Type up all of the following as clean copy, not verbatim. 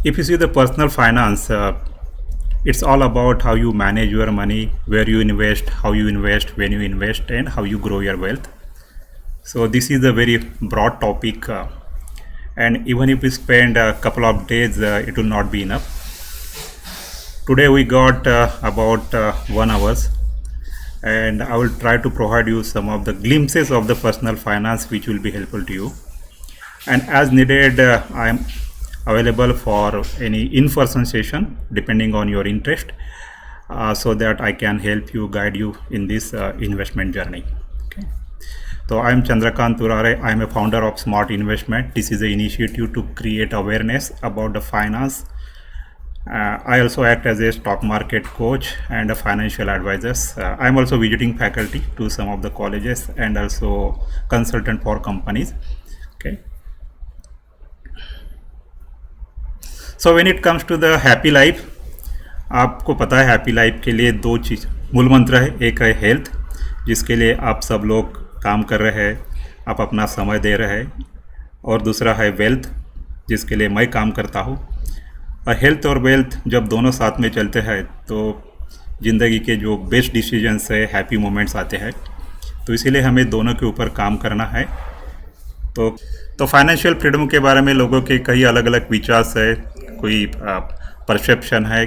If you see the personal finance, it's all about how you manage your money, where you invest, how you invest, when you invest, and how you grow your wealth. So this is a very broad topic, and even if we spend a couple of days, it will not be enough. Today we got about 1 hours, and I will try to provide you some of the glimpses of the personal finance which will be helpful to you. And as needed, I am available for any in-person session depending on your interest, so that I can help you, guide you in this investment journey. Okay. So I am Chandrakant Turare. I am a founder of Smart Investment. This is an initiative to create awareness about the finance. I also act as a stock market coach and a financial advisor. I am also visiting faculty to some of the colleges and also consultant for companies. Okay. So when it comes to the happy life, आपको पता है happy life के लिए दो चीज़ मूल मंत्र है। एक है हेल्थ, जिसके लिए आप सब लोग काम कर रहे हैं, आप अपना समय दे रहे हैं, और दूसरा है वेल्थ, जिसके लिए मैं काम करता हूँ। और हेल्थ और वेल्थ जब दोनों साथ में चलते हैं तो ज़िंदगी के जो बेस्ट डिसीजंस है, हैप्पी मोमेंट्स आते हैं। तो इसीलिए हमें दोनों के ऊपर काम करना है। तो फाइनेंशियल फ्रीडम के बारे में लोगों के कई अलग अलग विचार है, कोई परसेप्शन है।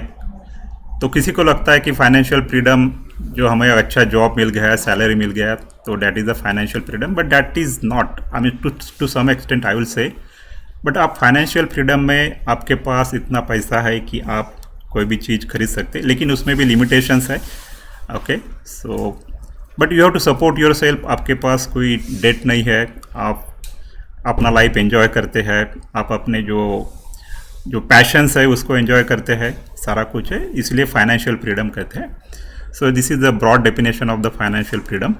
तो किसी को लगता है कि फाइनेंशियल फ्रीडम जो हमें अच्छा जॉब मिल गया है, सैलरी मिल गया, तो that is the financial freedom, but that is not, I mean to some extent I will say. But आप फाइनेंशियल फ्रीडम में आपके पास इतना पैसा है कि आप कोई भी चीज़ खरीद सकते, लेकिन उसमें भी लिमिटेशंस है। Okay, so but you have to support your self. आपके पास कोई डेट नहीं है, आप अपना लाइफ एंजॉय करते हैं, आप अपने जो पैशंस है उसको एंजॉय करते हैं, सारा कुछ है, इसलिए फाइनेंशियल फ्रीडम कहते हैं। So this is the broad definition of the financial freedom.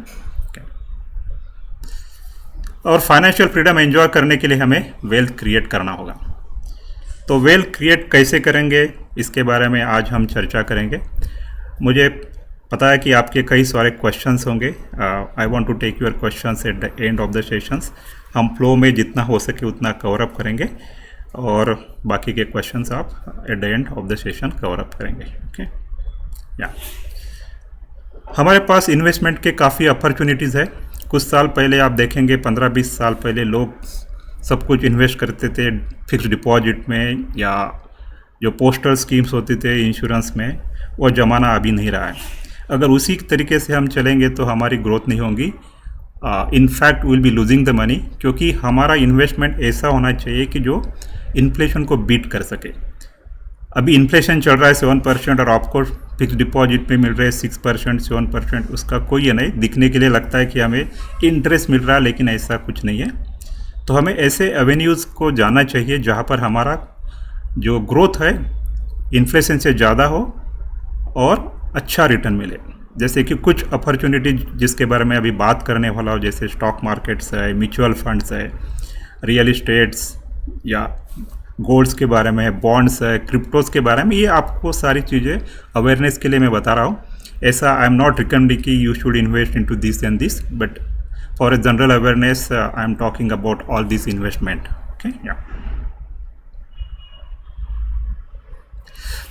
और फाइनेंशियल फ्रीडम एंजॉय करने के लिए हमें वेल्थ क्रिएट करना होगा। तो वेल्थ क्रिएट कैसे करेंगे, इसके बारे में आज हम चर्चा करेंगे। मुझे पता है कि आपके कई सारे क्वेश्चंस होंगे। I want to take your questions at the end of the sessions. हम फ्लो में जितना हो सके उतना कवर अप करेंगे, और बाकी के क्वेश्चंस आप eight the end of the session cover up करेंगे। ओके, या हमारे पास इन्वेस्टमेंट के काफ़ी अपॉर्चुनिटीज़ है। कुछ साल पहले आप देखेंगे, 15-20 साल पहले लोग सब कुछ इन्वेस्ट करते थे फिक्स डिपॉजिट में, या जो पोस्टल स्कीम्स होती थे इंश्योरेंस में, वो ज़माना अभी नहीं रहा है। अगर उसी तरीके से हम चलेंगे तो हमारी ग्रोथ नहीं होगी। In fact will be losing the money, क्योंकि हमारा इन्वेस्टमेंट ऐसा होना चाहिए कि जो इन्फ्लेशन को बीट कर सके। अभी इन्फ्लेशन चल रहा है 7%, और आपको फिक्स डिपॉजिट पे मिल रहे हैं 6%, 7%। उसका कोई ये नहीं, दिखने के लिए लगता है कि हमें इंटरेस्ट मिल रहा है, लेकिन ऐसा कुछ नहीं है। तो हमें ऐसे एवेन्यूज़ को जाना चाहिए जहाँ पर हमारा जो ग्रोथ है इन्फ्लेशन से ज़्यादा हो और अच्छा रिटर्न मिले। जैसे कि कुछ अपॉर्चुनिटी जिसके बारे में अभी बात करने वाला हूँ, जैसे स्टॉक मार्केट्स है, म्यूचुअल फंड्स है, रियल इस्टेट्स, या गोल्ड्स के बारे में, बॉन्ड्स है, क्रिप्टोज के बारे में। ये आपको सारी चीज़ें अवेयरनेस के लिए मैं बता रहा हूँ। ऐसा आई एम नॉट रिकमेंडिंग कि you should invest into this and this, but for a general awareness I am talking about all this investment. Okay, या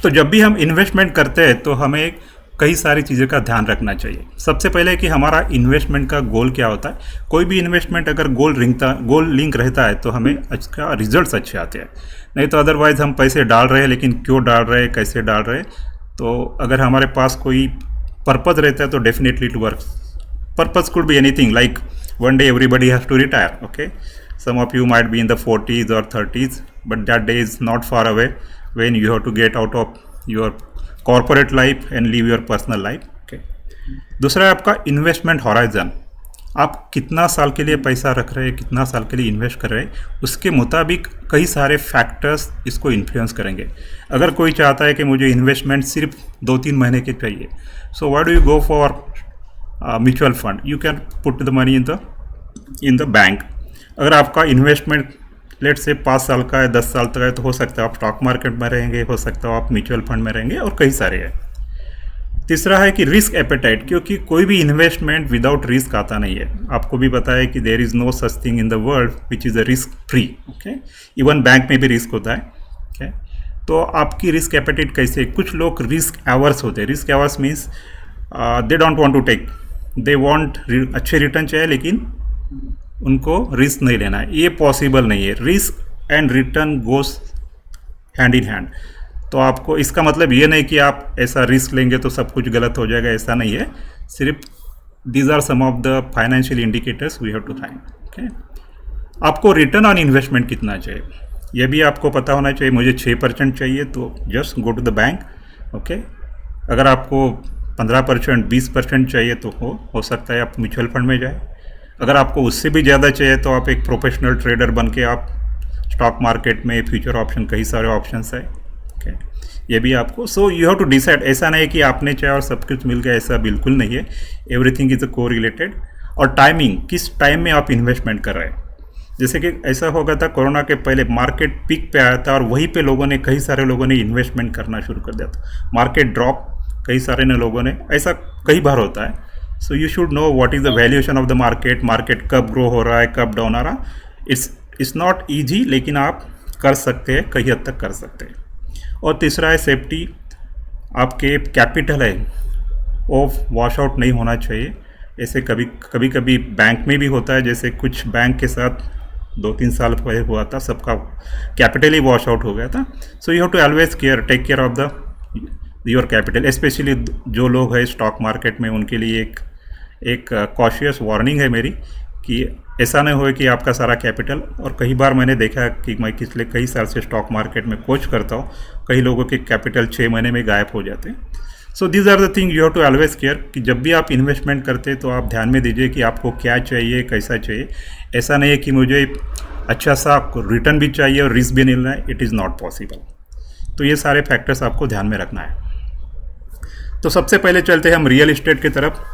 तो जब भी हम इन्वेस्टमेंट करते हैं तो हमें कई सारी चीज़ों का ध्यान रखना चाहिए। सबसे पहले कि हमारा इन्वेस्टमेंट का गोल क्या होता है। कोई भी इन्वेस्टमेंट अगर गोल लिंक रहता है तो हमें इसका रिजल्ट्स अच्छे आते हैं। नहीं तो अदरवाइज हम पैसे डाल रहे हैं, लेकिन क्यों डाल रहे हैं, कैसे डाल रहे हैं। तो अगर हमारे पास कोई पर्पज़ रहता है तो definitely it work. Purpose could be anything, like one day everybody has to retire. Okay, some of you might be in the 40s or 30s, but that day is not far away when you have to get out of your corporate life and live your personal life. Okay, दूसरा है आपका investment horizon. आप कितना साल के लिए पैसा रख रहे हैं, कितना साल के लिए इन्वेस्ट कर रहे हैं, उसके मुताबिक कई सारे फैक्टर्स इसको इन्फ्लुएंस करेंगे। अगर कोई चाहता है कि मुझे इन्वेस्टमेंट सिर्फ 2-3 महीने के चाहिए, so why do you go for mutual fund? You can put the money in the bank. अगर आपका इन्वेस्टमेंट लेट से 5 साल का है, 10 साल तक है, तो हो सकता है आप स्टॉक मार्केट में रहेंगे, हो सकता है आप म्यूचुअल फंड में रहेंगे, और कई सारे हैं। तीसरा है कि रिस्क एपेटाइट, क्योंकि कोई भी इन्वेस्टमेंट विदाउट रिस्क आता नहीं है। आपको भी पता है कि there is no such thing in the world which is a risk free. Okay, even bank में भी रिस्क होता है। ओके, तो आपकी रिस्क एपेटाइट कैसे, कुछ लोग रिस्क एवर्स होते हैं। Risk averse means they don't want to take, they want अच्छे रिटर्न चाहिए लेकिन उनको रिस्क नहीं लेना है। ये पॉसिबल नहीं है। Risk and return goes hand in hand. तो आपको इसका मतलब ये नहीं कि आप ऐसा रिस्क लेंगे तो सब कुछ गलत हो जाएगा, ऐसा नहीं है। सिर्फ these are some of the financial indicators we have to find. Okay, आपको रिटर्न ऑन इन्वेस्टमेंट कितना चाहिए ये भी आपको पता होना चाहिए। मुझे 6% चाहिए तो just go to the bank. Okay, अगर आपको 15% 20% चाहिए तो हो सकता है आप म्यूचुअल फंड में जाए। अगर आपको उससे भी ज़्यादा चाहिए तो आप एक प्रोफेशनल ट्रेडर बन के आप स्टॉक मार्केट में फ्यूचर ऑप्शन, कई सारे ऑप्शंस है। ओके, ये भी आपको, so you have to decide. ऐसा नहीं कि आपने चाहे और सब कुछ मिल गया, ऐसा बिल्कुल नहीं है। एवरीथिंग इज को रिलेटेड। और टाइमिंग, किस टाइम में आप इन्वेस्टमेंट कर रहे हैं। जैसे कि ऐसा हो गया था कोरोना के पहले, मार्केट पीक पे आया था और वहीं पे लोगों ने, कई सारे लोगों ने इन्वेस्टमेंट करना शुरू कर दिया था। मार्केट ड्रॉप, कई सारे ने लोगों ने, ऐसा कई बार होता है। So you should know what is the valuation of the market, market कब ग्रो हो रहा है, कब डाउन आ रहा। इट्स नॉट ईजी, लेकिन आप कर सकते हैं, कई हद तक कर सकते हैं। और तीसरा है सेफ्टी। आपके कैपिटल है वो वॉश आउट नहीं होना चाहिए। ऐसे कभी बैंक में भी होता है, जैसे कुछ बैंक के साथ 2-3 साल पहले हुआ था, सबका कैपिटल ही वॉश आउट हो गया था। So you have to always take care of the your capital. Especially जो लोग हैं स्टॉक मार्केट में, उनके लिए एक कॉशियस वार्निंग है मेरी कि ऐसा नहीं हो कि आपका सारा कैपिटल, और कई बार मैंने देखा कि मैं पिछले कई साल से स्टॉक मार्केट में कोच करता हूँ, कई लोगों के कैपिटल 6 महीने में गायब हो जाते हैं। So these are the thing you have to always care कि जब भी आप इन्वेस्टमेंट करते हैं तो आप ध्यान में दीजिए कि आपको क्या चाहिए, कैसा चाहिए। ऐसा नहीं है कि मुझे अच्छा सा रिटर्न भी चाहिए और रिस्क भी नहीं लेना है, इट इज़ नॉट पॉसिबल। तो ये सारे फैक्टर्स आपको ध्यान में रखना है। तो सबसे पहले चलते हैं हम रियल इस्टेट की तरफ।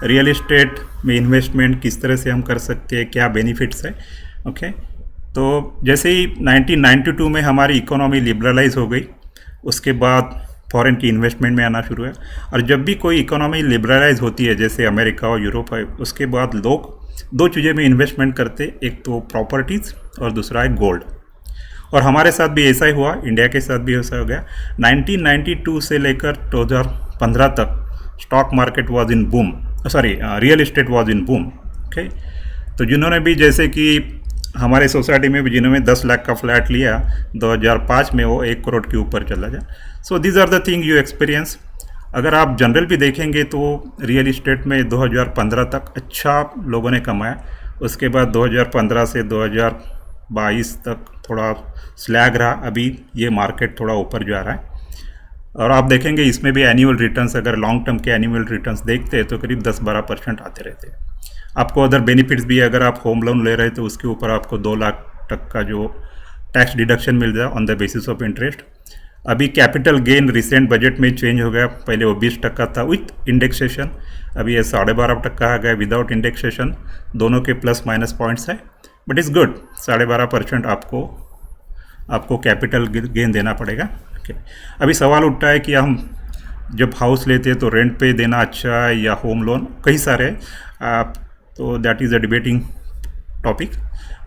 रियल इस्टेट में इन्वेस्टमेंट किस तरह से हम कर सकते हैं, क्या बेनिफिट्स है। ओके, तो जैसे ही 1992 में हमारी इकोनॉमी लिबरलाइज हो गई, उसके बाद फॉरेन की इन्वेस्टमेंट में आना शुरू है। और जब भी कोई इकोनॉमी लिबरलाइज होती है, जैसे अमेरिका और यूरोप है, उसके बाद लोग 2 चीज़ें में इन्वेस्टमेंट करते, एक तो प्रॉपर्टीज़ और दूसरा है गोल्ड। और हमारे साथ भी ऐसा ही हुआ, इंडिया के साथ भी ऐसा हो गया। 1992 से लेकर 2015 तक stock market was in boom, real estate was in boom. Okay, तो जिन्होंने भी, जैसे कि हमारे सोसाइटी में भी जिन्होंने 10 लाख का फ्लैट लिया 2005 में, वो 1 करोड़ के ऊपर चला गया। So these are the thing you experience. अगर आप जनरल भी देखेंगे तो रियल इस्टेट में 2015 तक अच्छा लोगों ने कमाया। उसके बाद 2015 से 2022 तक थोड़ा स्लैग रहा। अभी ये मार्केट थोड़ा ऊपर जा रहा है। और आप देखेंगे इसमें भी एनुअल रिटर्न्स, अगर लॉन्ग टर्म के एनुअल रिटर्न्स देखते हैं तो करीब 10-12% आते रहते हैं। आपको अदर बेनिफिट्स भी है। अगर आप होम लोन ले रहे हैं तो उसके ऊपर आपको 2 लाख तक का जो टैक्स डिडक्शन मिल जाए on the basis of interest. अभी कैपिटल गेन रिसेंट बजट में चेंज हो गया, पहले वो 20% था विथ इंडेक्सेशन, अभी ये 12.5% आ गया विदाउट इंडेक्सेशन। दोनों के प्लस माइनस पॉइंट्स है, बट इज़ गुड। 12.5% आपको कैपिटल गेन देना पड़ेगा। ओके, अभी सवाल उठता है कि हम जब हाउस लेते हैं तो रेंट पे देना अच्छा है या होम लोन, कई सारे, तो that is a debating topic.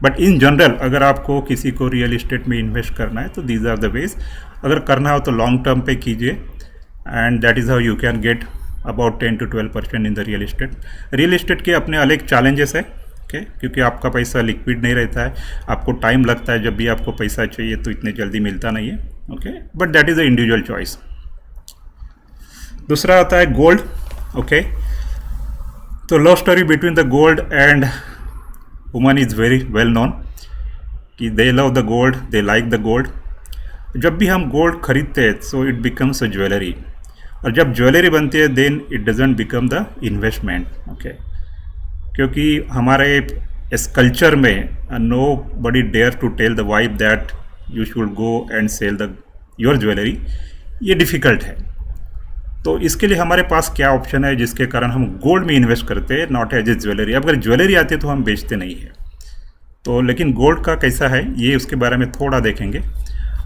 But in general अगर आपको किसी को रियल इस्टेट में इन्वेस्ट करना है तो दीज आर द वेज। अगर करना हो तो लॉन्ग टर्म पे कीजिए, and that is how you can get about 10 to 12% in the real estate. Real estate के अपने अलग चैलेंजेस है, ओके, क्योंकि आपका पैसा लिक्विड नहीं रहता है, आपको टाइम लगता है। जब भी आपको पैसा चाहिए तो इतने जल्दी मिलता नहीं है। Okay, but that is a individual choice. दूसरा आता है गोल्ड। ओके, तो love story between the gold and woman is very well known कि they love the gold, they like the gold. जब भी हम गोल्ड खरीदते हैं so it becomes a jewellery, और जब ज्वेलरी बनती है then it doesn't become the investment. Okay, क्योंकि हमारे इस कल्चर में nobody dare to tell the wife that you should go and sell the your jewellery, ये डिफ़िकल्ट है। तो इसके लिए हमारे पास क्या ऑप्शन है जिसके कारण हम गोल्ड में इन्वेस्ट करते हैं, नॉट एज ए ज्वेलरी। अगर ज्वेलरी आती है तो हम बेचते नहीं हैं। तो लेकिन गोल्ड का कैसा है ये उसके बारे में थोड़ा देखेंगे।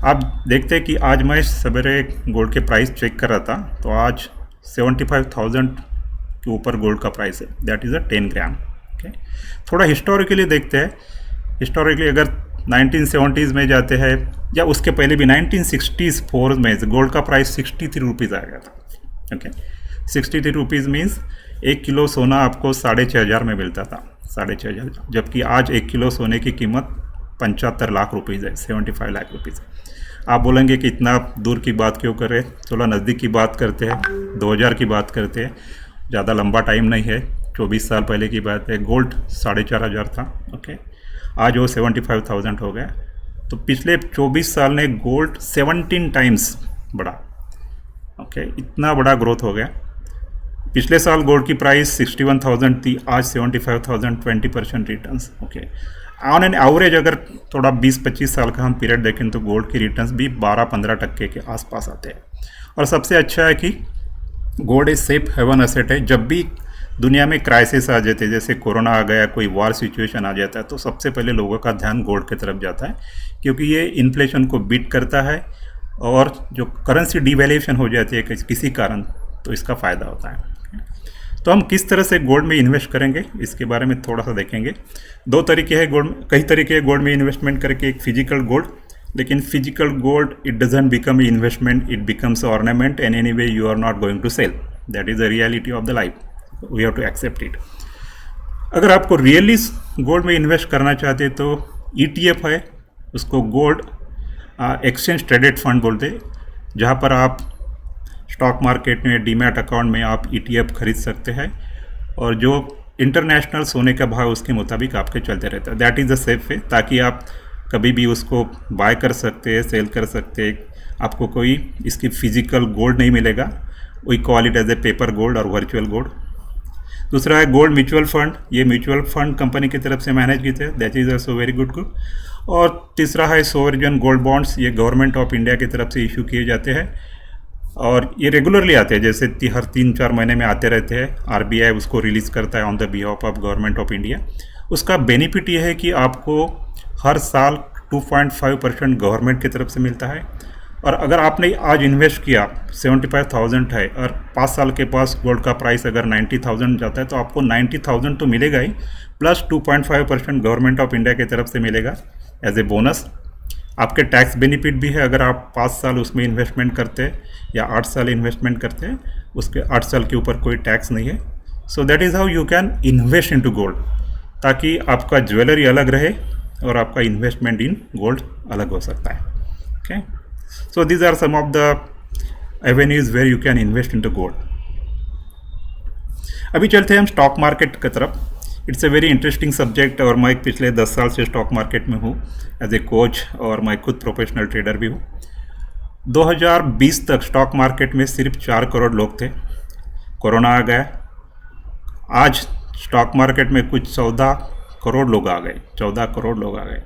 आप देखते हैं कि आज मैं सवेरे गोल्ड के प्राइस चेक कर रहा था, तो आज 75,000 के ऊपर गोल्ड का प्राइस है, that is a 10 gram. Okay, थोड़ा हिस्टोरिकली देखते हैं। हिस्टोरिकली अगर 1970s में जाते हैं या उसके पहले भी 1964 में गोल्ड का प्राइस 63 रुपीज़ आ गया था। ओके, 63 रुपीज़ मीन्स 1 किलो सोना आपको 6,500 में मिलता था, 6,500, जबकि आज 1 किलो सोने की कीमत 75 लाख रुपीज़ है, 75 लाख रुपीज़। आप बोलेंगे कि इतना दूर की बात क्यों करें, थोड़ा नज़दीक की बात करते हैं, 2000 की बात करते हैं, ज़्यादा लंबा टाइम नहीं है, 24 साल पहले की बात है। गोल्ड 4,500 था, ओके, आज वो 75,000 हो गया। तो पिछले 24 साल में गोल्ड 17 टाइम्स बढ़ा, ओके, इतना बड़ा ग्रोथ हो गया। पिछले साल गोल्ड की प्राइस 61,000 थी, आज 75,000, 20% returns, okay. On an average अगर थोड़ा 20-25 साल का हम पीरियड देखें तो गोल्ड की रिटर्न्स भी 12-15% के आसपास आते हैं। और सबसे अच्छा है कि gold is safe haven asset है। जब भी दुनिया में क्राइसिस आ जाते हैं, जैसे कोरोना आ गया, कोई वॉर सिचुएशन आ जाता है, तो सबसे पहले लोगों का ध्यान गोल्ड की तरफ जाता है, क्योंकि ये इन्फ्लेशन को बीट करता है और जो करेंसी डिवैल्यूएशन हो जाती है किसी कारण, तो इसका फ़ायदा होता है। तो हम किस तरह से गोल्ड में इन्वेस्ट करेंगे इसके बारे में थोड़ा सा देखेंगे। दो तरीके हैं गोल्ड, कई तरीके हैं गोल्ड में इन्वेस्टमेंट करके। एक फिजिकल गोल्ड, लेकिन physical gold it doesn't become investment, it becomes ornament and anyway you are not going to sell. That is the reality of the life, we have to accept it. अगर आपको really gold में invest करना चाहते हैं तो ETF है, उसको gold exchange traded fund बोलते हैं, जहाँ पर आप स्टॉक मार्केट में डीमैट अकाउंट में आप ETF खरीद सकते हैं और जो इंटरनेशनल सोने का भाव उसके मुताबिक आपके चलते रहता है। That is the safe way, ताकि आप कभी भी उसको बाय कर सकते हैं, सेल कर सकते हैं, आपको कोई इसकी फिजिकल गोल्ड नहीं मिलेगा। We call it as a paper gold और वर्चुअल गोल्ड। दूसरा है गोल्ड म्यूचुअल फंड, ये म्यूचुअल फंड कंपनी की तरफ से मैनेज किए थे, that is also very good. और तीसरा है सोवरेन गोल्ड बॉन्ड्स, ये गवर्नमेंट ऑफ इंडिया की तरफ से इशू किए जाते हैं और ये रेगुलरली आते हैं, जैसे हर 3-4 महीने में आते रहते हैं। RBI उसको रिलीज़ करता है on the behalf of government of India. उसका बेनिफिट ये है कि आपको हर साल 2.5% गवर्नमेंट की तरफ से मिलता है। और अगर आपने आज इन्वेस्ट किया 75,000 है और 5 साल के पास गोल्ड का प्राइस अगर 90,000 जाता है तो आपको 90,000 तो मिलेगा ही, प्लस 2.5% गवर्नमेंट ऑफ इंडिया की तरफ से मिलेगा एज ए बोनस। आपके टैक्स बेनिफिट भी है अगर आप 5 साल उसमें इन्वेस्टमेंट करते हैं या 8 साल इन्वेस्टमेंट करते हैं, उसके 8 साल के ऊपर कोई टैक्स नहीं है। So that is how you can invest in to gold, ताकि आपका ज्वेलरी अलग रहे और आपका इन्वेस्टमेंट इन गोल्ड अलग हो सकता है। Okay, so these are some of the avenues where you can invest in to gold. अभी चलते हैं हम स्टॉक मार्केट की तरफ। It's a very interesting subject और मैं पिछले 10 साल से स्टॉक मार्केट में हूँ एज ए कोच और मैं खुद प्रोफेशनल ट्रेडर भी हूँ। 2020 तक स्टॉक मार्केट में सिर्फ 4 करोड़ लोग थे, कोरोना आ गया, आज स्टॉक मार्केट में कुछ 14 करोड़ लोग आ गए, 14 करोड़ लोग आ गए।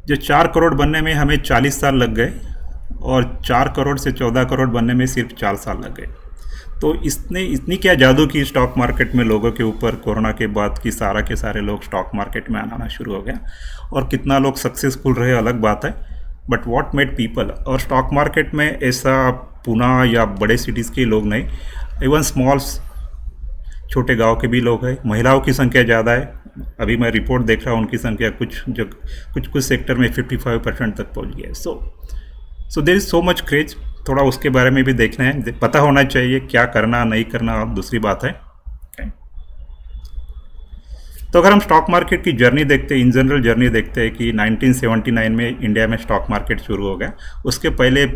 जो 4 करोड़ बनने में हमें 40 साल लग गए और 4 करोड़ से 14 करोड़ बनने में सिर्फ 4 साल लग गए। तो इसने इतनी क्या जादू की स्टॉक मार्केट में लोगों के ऊपर कोरोना के बाद कि सारा के सारे लोग स्टॉक मार्केट में आना शुरू हो गया। और कितना लोग सक्सेसफुल रहे अलग बात है, बट व्हाट मेड पीपल। और स्टॉक मार्केट में ऐसा पुणे या बड़े सिटीज़ के लोग नहीं, इवन स्मॉल छोटे गांव के भी लोग हैं। महिलाओं की संख्या ज़्यादा है, अभी मैं रिपोर्ट देख रहा हूँ उनकी संख्या कुछ सेक्टर में 55% तक पहुँच गया है। So there is so much craze. थोड़ा उसके बारे में भी देखना है, पता होना चाहिए क्या करना नहीं करना अब दूसरी बात है। तो अगर हम स्टॉक मार्केट की जर्नी देखते हैं, इन जनरल जर्नी देखते हैं कि 1979 में इंडिया में स्टॉक मार्केट शुरू हो गया। उसके पहले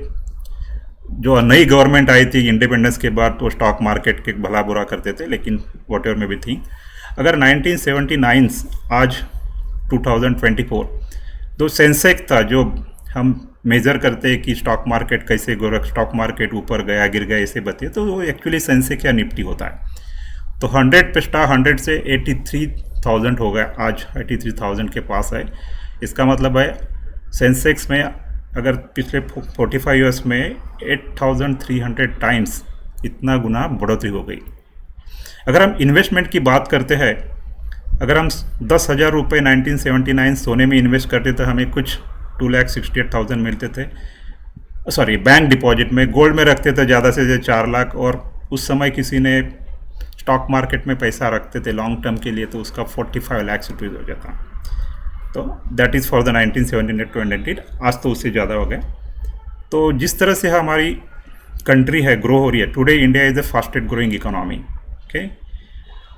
जो नई गवर्नमेंट आई थी इंडिपेंडेंस के बाद, तो स्टॉक मार्केट के भला बुरा करते थे, लेकिन वॉट एवर में भी थी। अगर 1979 आज 2024 तो सेंसेक्स था जो हम मेज़र करते हैं कि स्टॉक मार्केट कैसे स्टॉक मार्केट ऊपर गया गिर गया ऐसे बताइए, तो वो एक्चुअली सेंसेक्स या निफ्टी होता है। तो 100 पे स्टार 100 से 83,000 हो गया, आज 83,000 के पास है। इसका मतलब है सेंसेक्स में अगर पिछले 45 ईयर्स में 8,300 टाइम्स इतना गुना बढ़ोतरी हो गई। अगर हम इन्वेस्टमेंट की बात करते हैं, अगर हम 10,000 रुपये 1979 सोने में इन्वेस्ट करते तो हमें कुछ 2,68,000 मिलते थे। सॉरी, बैंक डिपॉजिट में। गोल्ड में रखते थे ज़्यादा से ज़्यादा 4 लाख, और उस समय किसी ने स्टॉक मार्केट में पैसा रखते थे लॉन्ग टर्म के लिए तो उसका 45 लाख रुपीज़ हो जाता। तो that is for the 1917 to 19, आज तो उससे ज़्यादा हो गया। तो जिस तरह से हमारी कंट्री है ग्रो हो रही है, today India is the fastest growing economy, okay.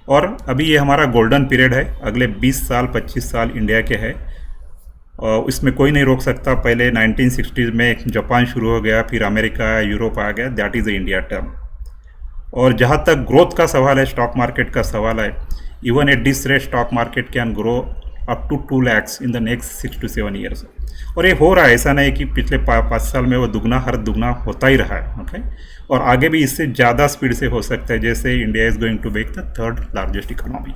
और अभी ये हमारा गोल्डन पीरियड है, अगले 20 साल 25 साल इंडिया के है, और इसमें कोई नहीं रोक सकता। पहले 1960s में जापान शुरू हो गया, फिर अमेरिका यूरोप आ गया, that is the India term. और जहाँ तक ग्रोथ का सवाल है, स्टॉक मार्केट का सवाल है, even at this rate stock market can grow up to 2 lakhs in the next 6 to 7 years। और ये हो रहा है, ऐसा नहीं कि पिछले 5 साल में वो दुगना हर दुगना होता ही रहा है, ओके। और आगे भी इससे ज़्यादा स्पीड से हो सकता है, जैसे India is going to make the 3rd largest economy,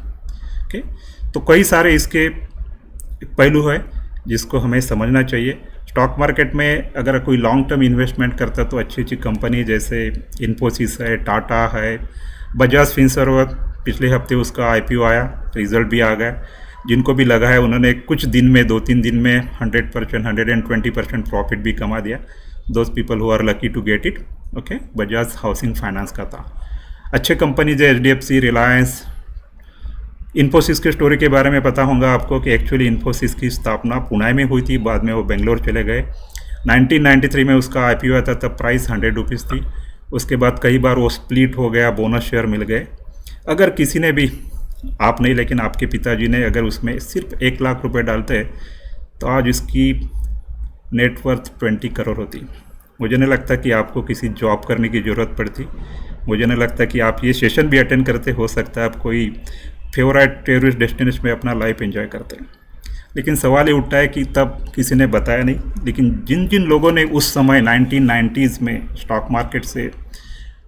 okay. तो कई सारे इसके पहलू है जिसको हमें समझना चाहिए। स्टॉक मार्केट में अगर कोई लॉन्ग टर्म इन्वेस्टमेंट करता है तो अच्छी अच्छी कंपनी जैसे इन्फोसिस है, टाटा है, बजाज फिनसर्व, पिछले हफ्ते उसका IPO आया, रिजल्ट भी आ गया। जिनको भी लगा है उन्होंने कुछ दिन में 2-3 दिन में 100%, 120% प्रॉफिट भी कमा दिया। Those people who are lucky to get it, okay. Bajaj housing finance का था। अच्छे कंपनी जो HDFC, रिलायंस, इन्फोसिस के स्टोरी के बारे में पता होगा आपको कि एक्चुअली इन्फोसिस की स्थापना पुणे में हुई थी, बाद में वो बेंगलोर चले गए। 1993 में उसका IPO आया था, तब प्राइस 100 रुपीज़ थी। उसके बाद कई बार वो स्प्लिट हो गया, बोनस शेयर मिल गए। अगर किसी ने भी, आप नहीं लेकिन आपके पिताजी ने अगर उसमें सिर्फ 1 लाख रुपए डालते तो आज इसकी नेटवर्थ 20 करोड़ होती। मुझे नहीं लगता कि आपको किसी जॉब करने की ज़रूरत पड़ती। मुझे नहीं लगता कि आप ये सेशन भी अटेंड करते, हो सकता है आप कोई फेवरेट टूरिस्ट डेस्टिनेशन में अपना लाइफ एंजॉय करते हैं। लेकिन सवाल ये उठता है कि तब किसी ने बताया नहीं। लेकिन जिन जिन लोगों ने उस समय 1990s में स्टॉक मार्केट से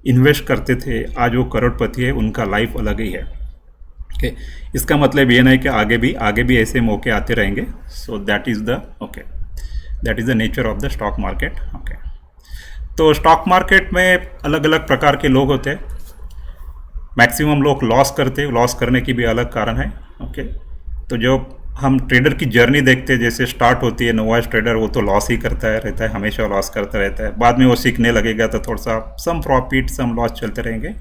इन्वेस्ट करते थे, आज वो करोड़पति है, उनका लाइफ अलग ही है, ओके। इसका मतलब ये नहीं कि आगे भी ऐसे मौके आते रहेंगे। सो that is the nature of the stock market, okay. तो स्टॉक मार्केट में अलग अलग प्रकार के लोग होते हैं। मैक्सिमम लोग लॉस करने की भी अलग कारण है, ओके। तो जो हम ट्रेडर की जर्नी देखते हैं, जैसे स्टार्ट होती है, नोवाइस ट्रेडर वो तो लॉस ही करता रहता है, हमेशा लॉस करता रहता है। बाद में वो सीखने लगेगा तो थोड़ा सा सम प्रॉफिट सम लॉस चलते रहेंगे।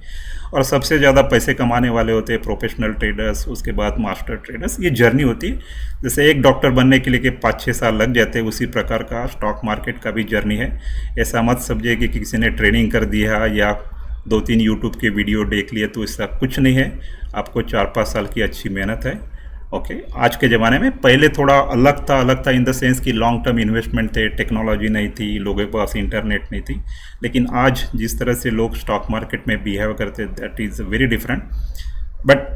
और सबसे ज़्यादा पैसे कमाने वाले होते हैं प्रोफेशनल ट्रेडर्स, उसके बाद मास्टर ट्रेडर्स। ये जर्नी होती है। जैसे एक डॉक्टर बनने के लिए कि 5-6 साल लग जाते हैं, उसी प्रकार का स्टॉक मार्केट का भी जर्नी है। ऐसा मत समझिए कि किसी ने ट्रेनिंग कर दिया या 2-3 यूट्यूब के वीडियो देख लिए तो इसका कुछ नहीं है। आपको 4-5 साल की अच्छी मेहनत है, ओके। आज के ज़माने में, पहले थोड़ा अलग था इन द सेंस कि लॉन्ग टर्म इन्वेस्टमेंट थे, टेक्नोलॉजी नहीं थी, लोगों के पास इंटरनेट नहीं थी। लेकिन आज जिस तरह से लोग स्टॉक मार्केट में बिहेव करते, that is very different. But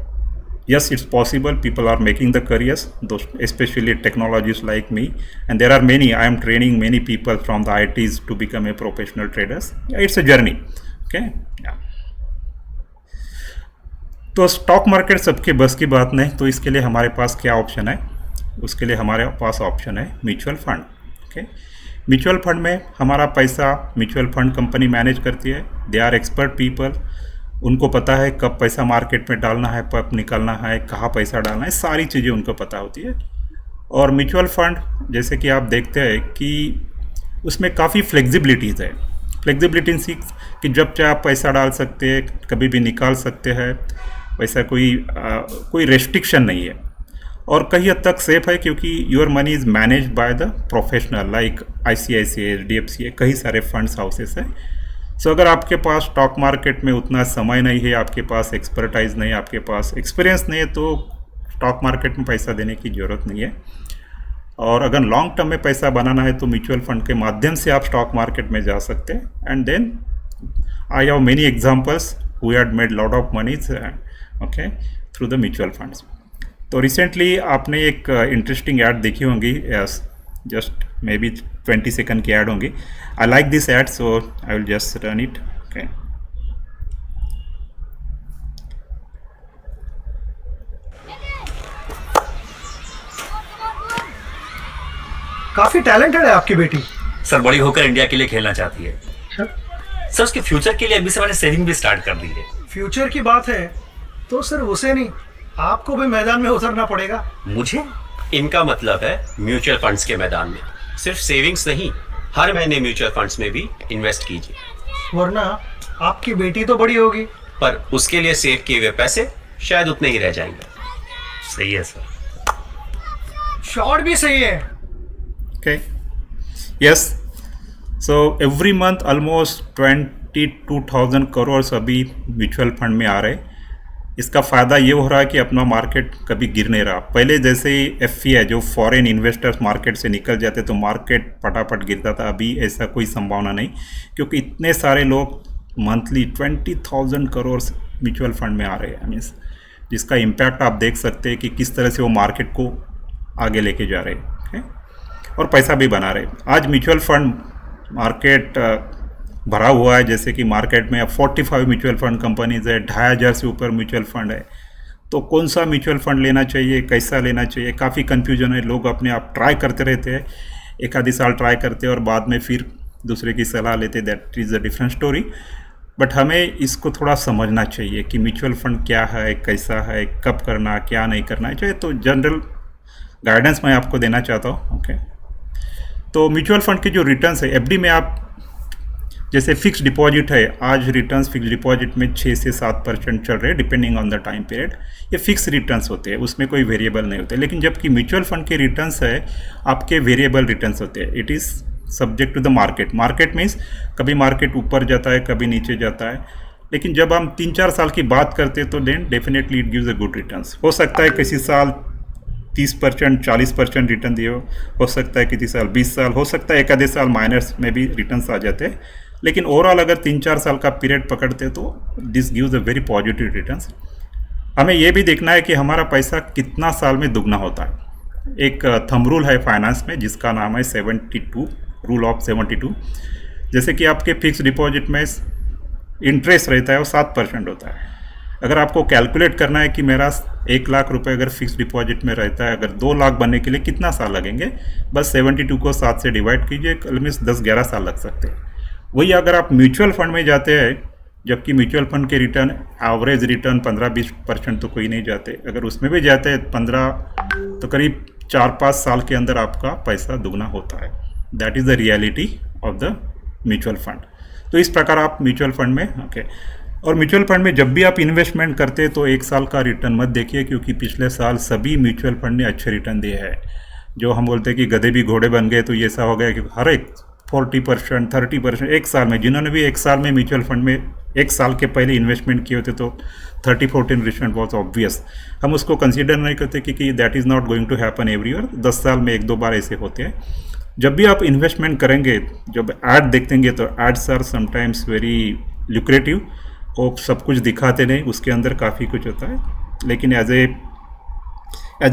yes, it's possible, people are making the careers, those especially technologies like me, and there are many, I am training many people from the ITs to become a professional traders. Yeah, it's a journey, okay, yeah. तो stock market सबके बस की बात नहीं, तो इसके लिए हमारे पास क्या ऑप्शन है? उसके लिए हमारे पास ऑप्शन है mutual fund, okay. Mutual fund में हमारा पैसा म्यूचुअल फंड कंपनी मैनेज करती है। दे आर एक्सपर्ट पीपल, उनको पता है कब पैसा मार्केट में डालना है, कब निकालना है, कहाँ पैसा डालना है, सारी चीज़ें उनको पता होती है। और म्यूचुअल फंड जैसे कि आप देखते हैं कि उसमें काफ़ी फ्लेक्सिबिलिटीज़ है। फ्लेक्सिबिलिटी सी कि जब चाहे आप पैसा डाल सकते हैं, कभी भी निकाल सकते हैं, वैसा कोई रेस्ट्रिक्शन नहीं है। और कई हद तक सेफ है क्योंकि your money is manage by the professional like ICICI, HDFC, कई सारे फंड्स हाउसेस हैं। सो अगर आपके पास स्टॉक मार्केट में उतना समय नहीं है, आपके पास एक्सपर्टाइज नहीं है, आपके पास एक्सपीरियंस नहीं है, तो स्टॉक मार्केट में पैसा देने की ज़रूरत नहीं है। और अगर लॉन्ग टर्म में पैसा बनाना है तो म्यूचुअल फंड के माध्यम से आप स्टॉक मार्केट में जा सकते हैं। And then I have many examples who had made lot of money, okay, through the mutual funds. तो रिसेंटली आपने एक इंटरेस्टिंग ऐड देखी होंगी, जस्ट मे बी 20 सेकंड की ऐड होंगी। I like this ad, so I will just run it, okay. काफी talented है आपकी बेटी। सर बड़ी होकर इंडिया के लिए खेलना चाहती है। सर उसके फ्यूचर के लिए अभी से मैंने सेविंग भी स्टार्ट कर दी है। फ्यूचर की बात है तो सर उसे नहीं, आपको भी मैदान में उतरना पड़ेगा। मुझे? इनका मतलब है म्यूचुअल फंड्स के मैदान में। सिर्फ सेविंग्स नहीं, हर महीने म्यूचुअल फंड्स में भी इन्वेस्ट कीजिए। वरना आपकी बेटी तो बड़ी होगी, पर उसके लिए सेव किए हुए पैसे शायद उतने ही रह जाएंगे। सही है सर। शॉर्ट भी सही है। Okay. Yes. So every month almost 22,000 crore अभी म्यूचुअल फंड में आ रहे हैं। इसका फ़ायदा ये हो रहा है कि अपना मार्केट कभी गिर नहीं रहा। पहले जैसे ही एफपीआई जो फॉरेन इन्वेस्टर्स मार्केट से निकल जाते तो मार्केट फटाफट गिरता था। अभी ऐसा कोई संभावना नहीं, क्योंकि इतने सारे लोग मंथली 20,000 करोड़ म्यूचुअल फंड में आ रहे हैं। मीन्स जिसका इम्पैक्ट आप देख सकते हैं कि किस तरह से वो मार्केट को आगे लेके जा रहे हैं और पैसा भी बना रहे हैं। आज म्यूचुअल फंड मार्केट भरा हुआ है, जैसे कि मार्केट में अब 45 म्यूचुअल फंड कंपनीज है, 2,500 से ऊपर म्यूचुअल फंड है। तो कौन सा म्यूचुअल फंड लेना चाहिए, कैसा लेना चाहिए, काफ़ी कन्फ्यूजन है। लोग अपने आप ट्राई करते रहते हैं, एक आधी साल ट्राई करते हैं और बाद में फिर दूसरे की सलाह लेते। That is a different story. But हमें इसको थोड़ा समझना चाहिए कि म्यूचुअल फंड क्या है, कैसा है, कब करना, क्या नहीं करना चाहिए। तो जनरल गाइडेंस मैं आपको देना चाहता हूँ। ओके, तो म्यूचुअल फंड के जो रिटर्न्स है, एफडी में आप जैसे फिक्स डिपॉजिट है, आज रिटर्न्स फिक्स डिपॉजिट में 6 से 7% चल रहे हैं depending on the time period. ये फिक्स रिटर्न्स होते हैं, उसमें कोई वेरिएबल नहीं होते। लेकिन जबकि म्यूचुअल फंड के रिटर्न्स है आपके वेरिएबल रिटर्न्स होते हैं। It is subject to the market. Market means कभी मार्केट ऊपर जाता है, कभी नीचे जाता है। लेकिन जब हम 3-4 साल की बात करते हैं तो then definitely it gives a good returns. हो सकता है किसी साल 30%, 40% रिटर्न दिए हो सकता है किसी साल 20 साल, हो सकता है एक आधे साल माइनस में भी रिटर्न्स आ जाते हैं। लेकिन ओवरऑल अगर 3-4 साल का पीरियड पकड़ते तो this gives a very positive returns. हमें ये भी देखना है कि हमारा पैसा कितना साल में दुगना होता है। एक थंब रूल है फाइनेंस में जिसका नाम है 72 रूल ऑफ 72। जैसे कि आपके फिक्स डिपॉजिट में इंटरेस्ट रहता है वो 7% होता है। अगर आपको कैलकुलेट करना है कि मेरा 1 लाख रुपए अगर फिक्स डिपॉजिट में रहता है, अगर 2 लाख बनने के लिए कितना साल लगेंगे, बस 72 को 7 से डिवाइड कीजिए, मीन्स 10-11 साल लग सकते हैं। वही अगर आप म्यूचुअल फंड में जाते हैं, जबकि म्यूचुअल फंड के रिटर्न एवरेज रिटर्न 15-20% तो कोई नहीं जाते, अगर उसमें भी जाते हैं 15 तो करीब 4-5 साल के अंदर आपका पैसा दुगना होता है। That is the reality of the mutual fund. तो इस प्रकार आप म्यूचुअल फंड में ओके। और म्यूचुअल फंड में जब भी आप इन्वेस्टमेंट करते हैं तो 1 साल का रिटर्न मत देखिए, क्योंकि पिछले साल सभी म्यूचुअल फंड ने अच्छे रिटर्न दिए हैं। जो हम बोलते हैं कि गधे भी घोड़े बन गए, तो ये ऐसा हो गया कि हर एक 40%, 30% एक साल में, जिन्होंने भी एक साल में म्यूचुअल फंड में 1 साल के पहले इन्वेस्टमेंट किए होते तो 30-40 रिटर्न बहुत ऑब्वियस। हम उसको कंसीडर नहीं करते क्योंकि that is not going to happen every year. 10 साल में 1-2 बार ऐसे होते हैं। जब भी आप इन्वेस्टमेंट करेंगे, जब ऐड देखेंगे तो ads are sometimes very lucrative. वो सब कुछ दिखाते नहीं, उसके अंदर काफ़ी कुछ होता है। लेकिन as a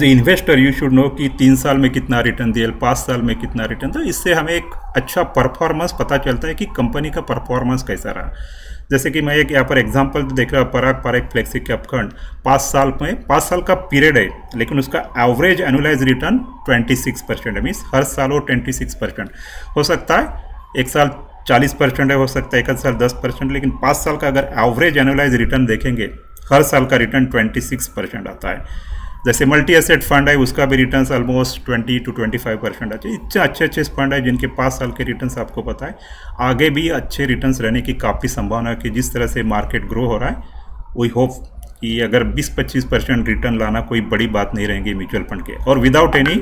investor you should know कि 3 साल में कितना रिटर्न दिया, 5 साल में कितना रिटर्न। तो इससे हमें एक अच्छा परफॉर्मेंस पता चलता है कि कंपनी का परफॉर्मेंस कैसा रहा। जैसे कि मैं एक यहाँ पर एग्जांपल देख रहा हूँ, पराग पारेख फ्लेक्सी कैप फंड 5 साल का पीरियड है, लेकिन उसका एवरेज एनुअलाइज रिटर्न 26% है। मीन्स हर साल वो 26% हो सकता है। एक साल 40% है, हो सकता है एक साल 10%, लेकिन 5 साल का अगर एवरेज एनुअलाइज रिटर्न देखेंगे, हर साल का रिटर्न 26% आता है। जैसे मल्टी एसेट फंड है, उसका भी रिटर्न्स ऑलमोस्ट 20-25% आते हैं। इतने अच्छे फंड है जिनके 5 साल के रिटर्न्स आपको पता है। आगे भी अच्छे रिटर्न्स रहने की काफ़ी संभावना है कि जिस तरह से मार्केट ग्रो हो रहा है, वी होप कि अगर 20-25% रिटर्न लाना कोई बड़ी बात नहीं रहेंगी म्यूचुअल फंड के। और विदाउट एनी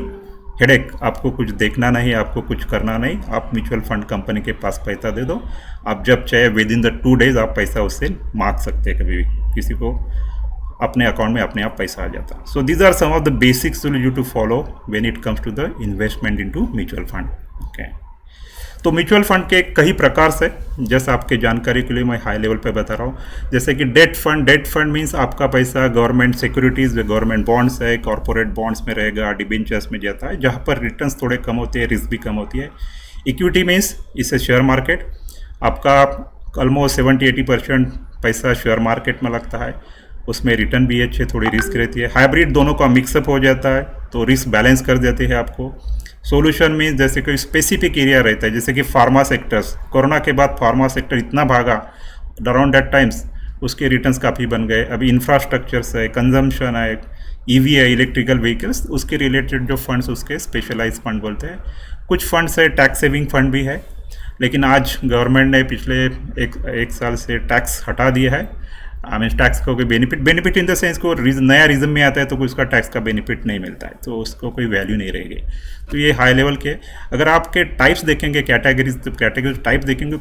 हेडेक, आपको कुछ देखना नहीं, आपको कुछ करना नहीं। आप म्यूचुअल फंड कंपनी के पास पैसा दे दो, आप जब चाहे विद इन द 2 डेज आप पैसा उससे मांग सकते हैं। कभी भी किसी को अपने अकाउंट में अपने आप पैसा आ जाता है। So these are some of the basics you to follow when it comes to the investment into mutual fund. Okay, तो म्यूचुअल फंड के कई प्रकार से, जैसे आपके जानकारी के लिए मैं हाई लेवल पे बता रहा हूँ। जैसे कि डेट फंड मीन्स आपका पैसा गवर्नमेंट सिक्योरिटीज़, गवर्नमेंट बॉन्ड्स है, कॉर्पोरेट बॉन्ड्स में रहेगा, डिबेंचर्स में जाता है, जहाँ पर रिटर्न्स थोड़े कम होते हैं, रिस्क भी कम होती है। इक्विटी मीन्स इससे शेयर मार्केट, आपका ऑलमोस्ट 70-80% पैसा शेयर मार्केट में लगता है, उसमें रिटर्न भी अच्छे, थोड़ी रिस्क रहती है। हाइब्रिड दोनों का मिक्सअप हो जाता है तो रिस्क बैलेंस कर देते हैं आपको। सॉल्यूशन मीन्स जैसे कोई स्पेसिफिक एरिया रहता है, जैसे कि फार्मा सेक्टर्स, कोरोना के बाद फार्मा सेक्टर इतना भागा अराउंड दैट टाइम्स, उसके रिटर्न्स काफ़ी बन गए। अभी इंफ्रास्ट्रक्चर्स है, कंजम्पशन है, ईवी है, इलेक्ट्रिकल व्हीकल्स, उसके रिलेटेड जो फंड्स उसके स्पेशलाइज फंड बोलते हैं। कुछ फंड्स है, टैक्स सेविंग फंड भी है, लेकिन आज गवर्नमेंट ने पिछले एक साल से टैक्स हटा दिया है। आई मीन टैक्स का कोई बेनिफिट इन द सेंस को नया रीजन में आता है तो कोई उसका टैक्स का बेनिफिट नहीं मिलता है, तो उसको कोई वैल्यू नहीं रहेगी। तो ये हाई लेवल के अगर आपके टाइप्स देखेंगे, कैटेगरीज टाइप देखेंगे,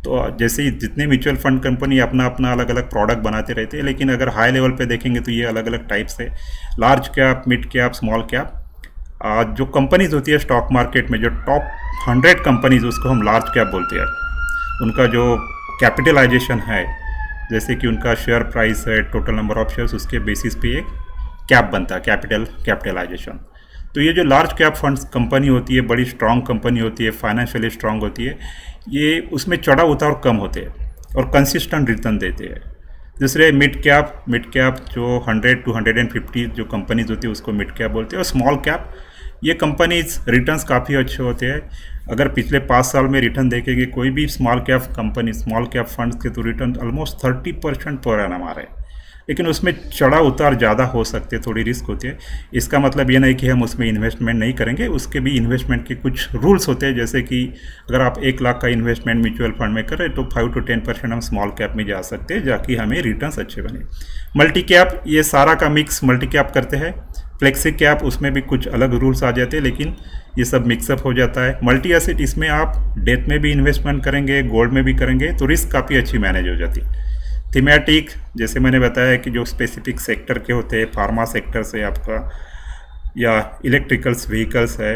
तो जैसे ही जितने म्यूचुअल फंड कंपनी अपना अपना अलग अलग प्रोडक्ट बनाते रहते हैं, लेकिन अगर हाई लेवल पे देखेंगे तो ये अलग अलग टाइप्स है। Large cap, mid cap, small cap. जो कंपनीज होती है स्टॉक मार्केट में, जो टॉप 100 कंपनीज, उसको हम लार्ज कैप बोलते हैं। उनका जो कैपिटलाइजेशन है, जैसे कि उनका शेयर प्राइस है, टोटल नंबर ऑफ शेयर्स, उसके बेसिस पे एक कैप बनता है, कैपिटलाइजेशन। तो ये जो लार्ज कैप फंड्स कंपनी होती है, बड़ी स्ट्रांग कंपनी होती है, फाइनेंशियली स्ट्रांग होती है, ये उसमें चढ़ाव उतार कम होते हैं और कंसिस्टेंट रिटर्न देते हैं। दूसरे मिड कैप जो 100 to 150 जो कंपनीज होती है उसको मिड कैप बोलते हैं। और स्मॉल कैप, ये कंपनीज रिटर्न्स काफ़ी अच्छे होते हैं। अगर पिछले 5 साल में रिटर्न देखेंगे कोई भी small cap company, small cap funds के, तो रिटर्न ऑलमोस्ट 30% पर एनम आ रहे हैं, लेकिन उसमें चढ़ा उतार ज़्यादा हो सकते हैं, थोड़ी रिस्क होती है। इसका मतलब ये नहीं कि हम उसमें इन्वेस्टमेंट नहीं करेंगे, उसके भी इन्वेस्टमेंट के कुछ रूल्स होते हैं। जैसे कि अगर आप 1 लाख का इन्वेस्टमेंट म्यूचुअल फंड में करें तो 5 to 10% हम स्मॉल कैप में जा सकते हैं, जाकि हमें रिटर्न्स अच्छे बने। मल्टी कैप, ये सारा का मिक्स मल्टी कैप करते हैं। फ्लेक्सी कैप, उसमें भी कुछ अलग रूल्स आ जाते हैं, लेकिन ये सब मिक्सअप हो जाता है। मल्टी एसेट, इसमें आप डेट में भी इन्वेस्टमेंट करेंगे, गोल्ड में भी करेंगे, तो रिस्क काफ़ी अच्छी मैनेज हो जाती है। थीमेटिक, जैसे मैंने बताया कि जो स्पेसिफिक सेक्टर के होते हैं, फार्मा सेक्टर से आपका, या इलेक्ट्रिकल्स व्हीकल्स है,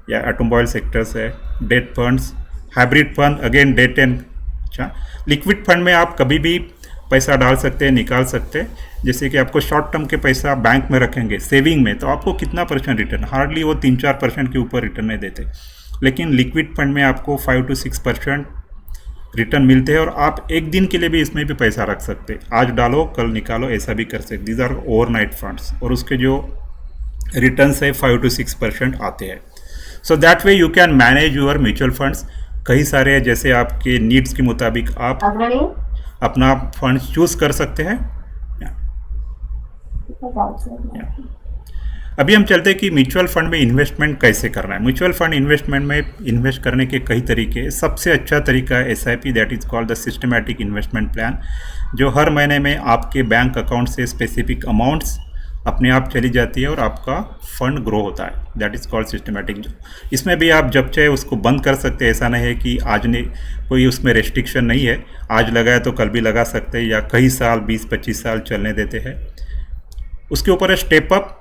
या ऑटोमोबाइल सेक्टर्स है। Debt funds, hybrid fund, again debt and अच्छा। लिक्विड फंड में आप कभी भी पैसा डाल सकते हैं, निकाल सकते हैं। जैसे कि आपको शॉर्ट टर्म के पैसा बैंक में रखेंगे, सेविंग में, तो आपको कितना % रिटर्न, हार्डली वो 3-4% के ऊपर रिटर्न नहीं देते। लेकिन लिक्विड फंड में आपको 5 to 6% रिटर्न मिलते हैं, और आप एक दिन के लिए भी इसमें भी पैसा रख सकते हैं। आज डालो कल निकालो, ऐसा भी कर सकते। दीज आर ओवरनाइट फंड्स, और उसके जो रिटर्न्स है 5 to 6% आते हैं। So that way you can manage your mutual funds. कई सारे, जैसे आपके नीड्स के मुताबिक आप अपना फंड्स चूज कर सकते हैं। अभी हम चलते हैं कि म्यूचुअल फंड में इन्वेस्टमेंट कैसे करना है। म्यूचुअल फंड इन्वेस्टमेंट में इन्वेस्ट करने के कई तरीके हैं। सबसे अच्छा तरीका है SIP, that is called the systematic investment plan, जो हर महीने में आपके बैंक अकाउंट से स्पेसिफिक अमाउंट्स अपने आप चली जाती है और आपका फंड ग्रो होता है। That is called systematic. इसमें भी आप जब चाहे उसको बंद कर सकते हैं। ऐसा नहीं है कि आज ने कोई उसमें रेस्ट्रिक्शन नहीं है, आज लगाए तो कल भी लगा सकते हैं, या कई साल 20-25 साल चलने देते हैं। उसके ऊपर है स्टेप अप।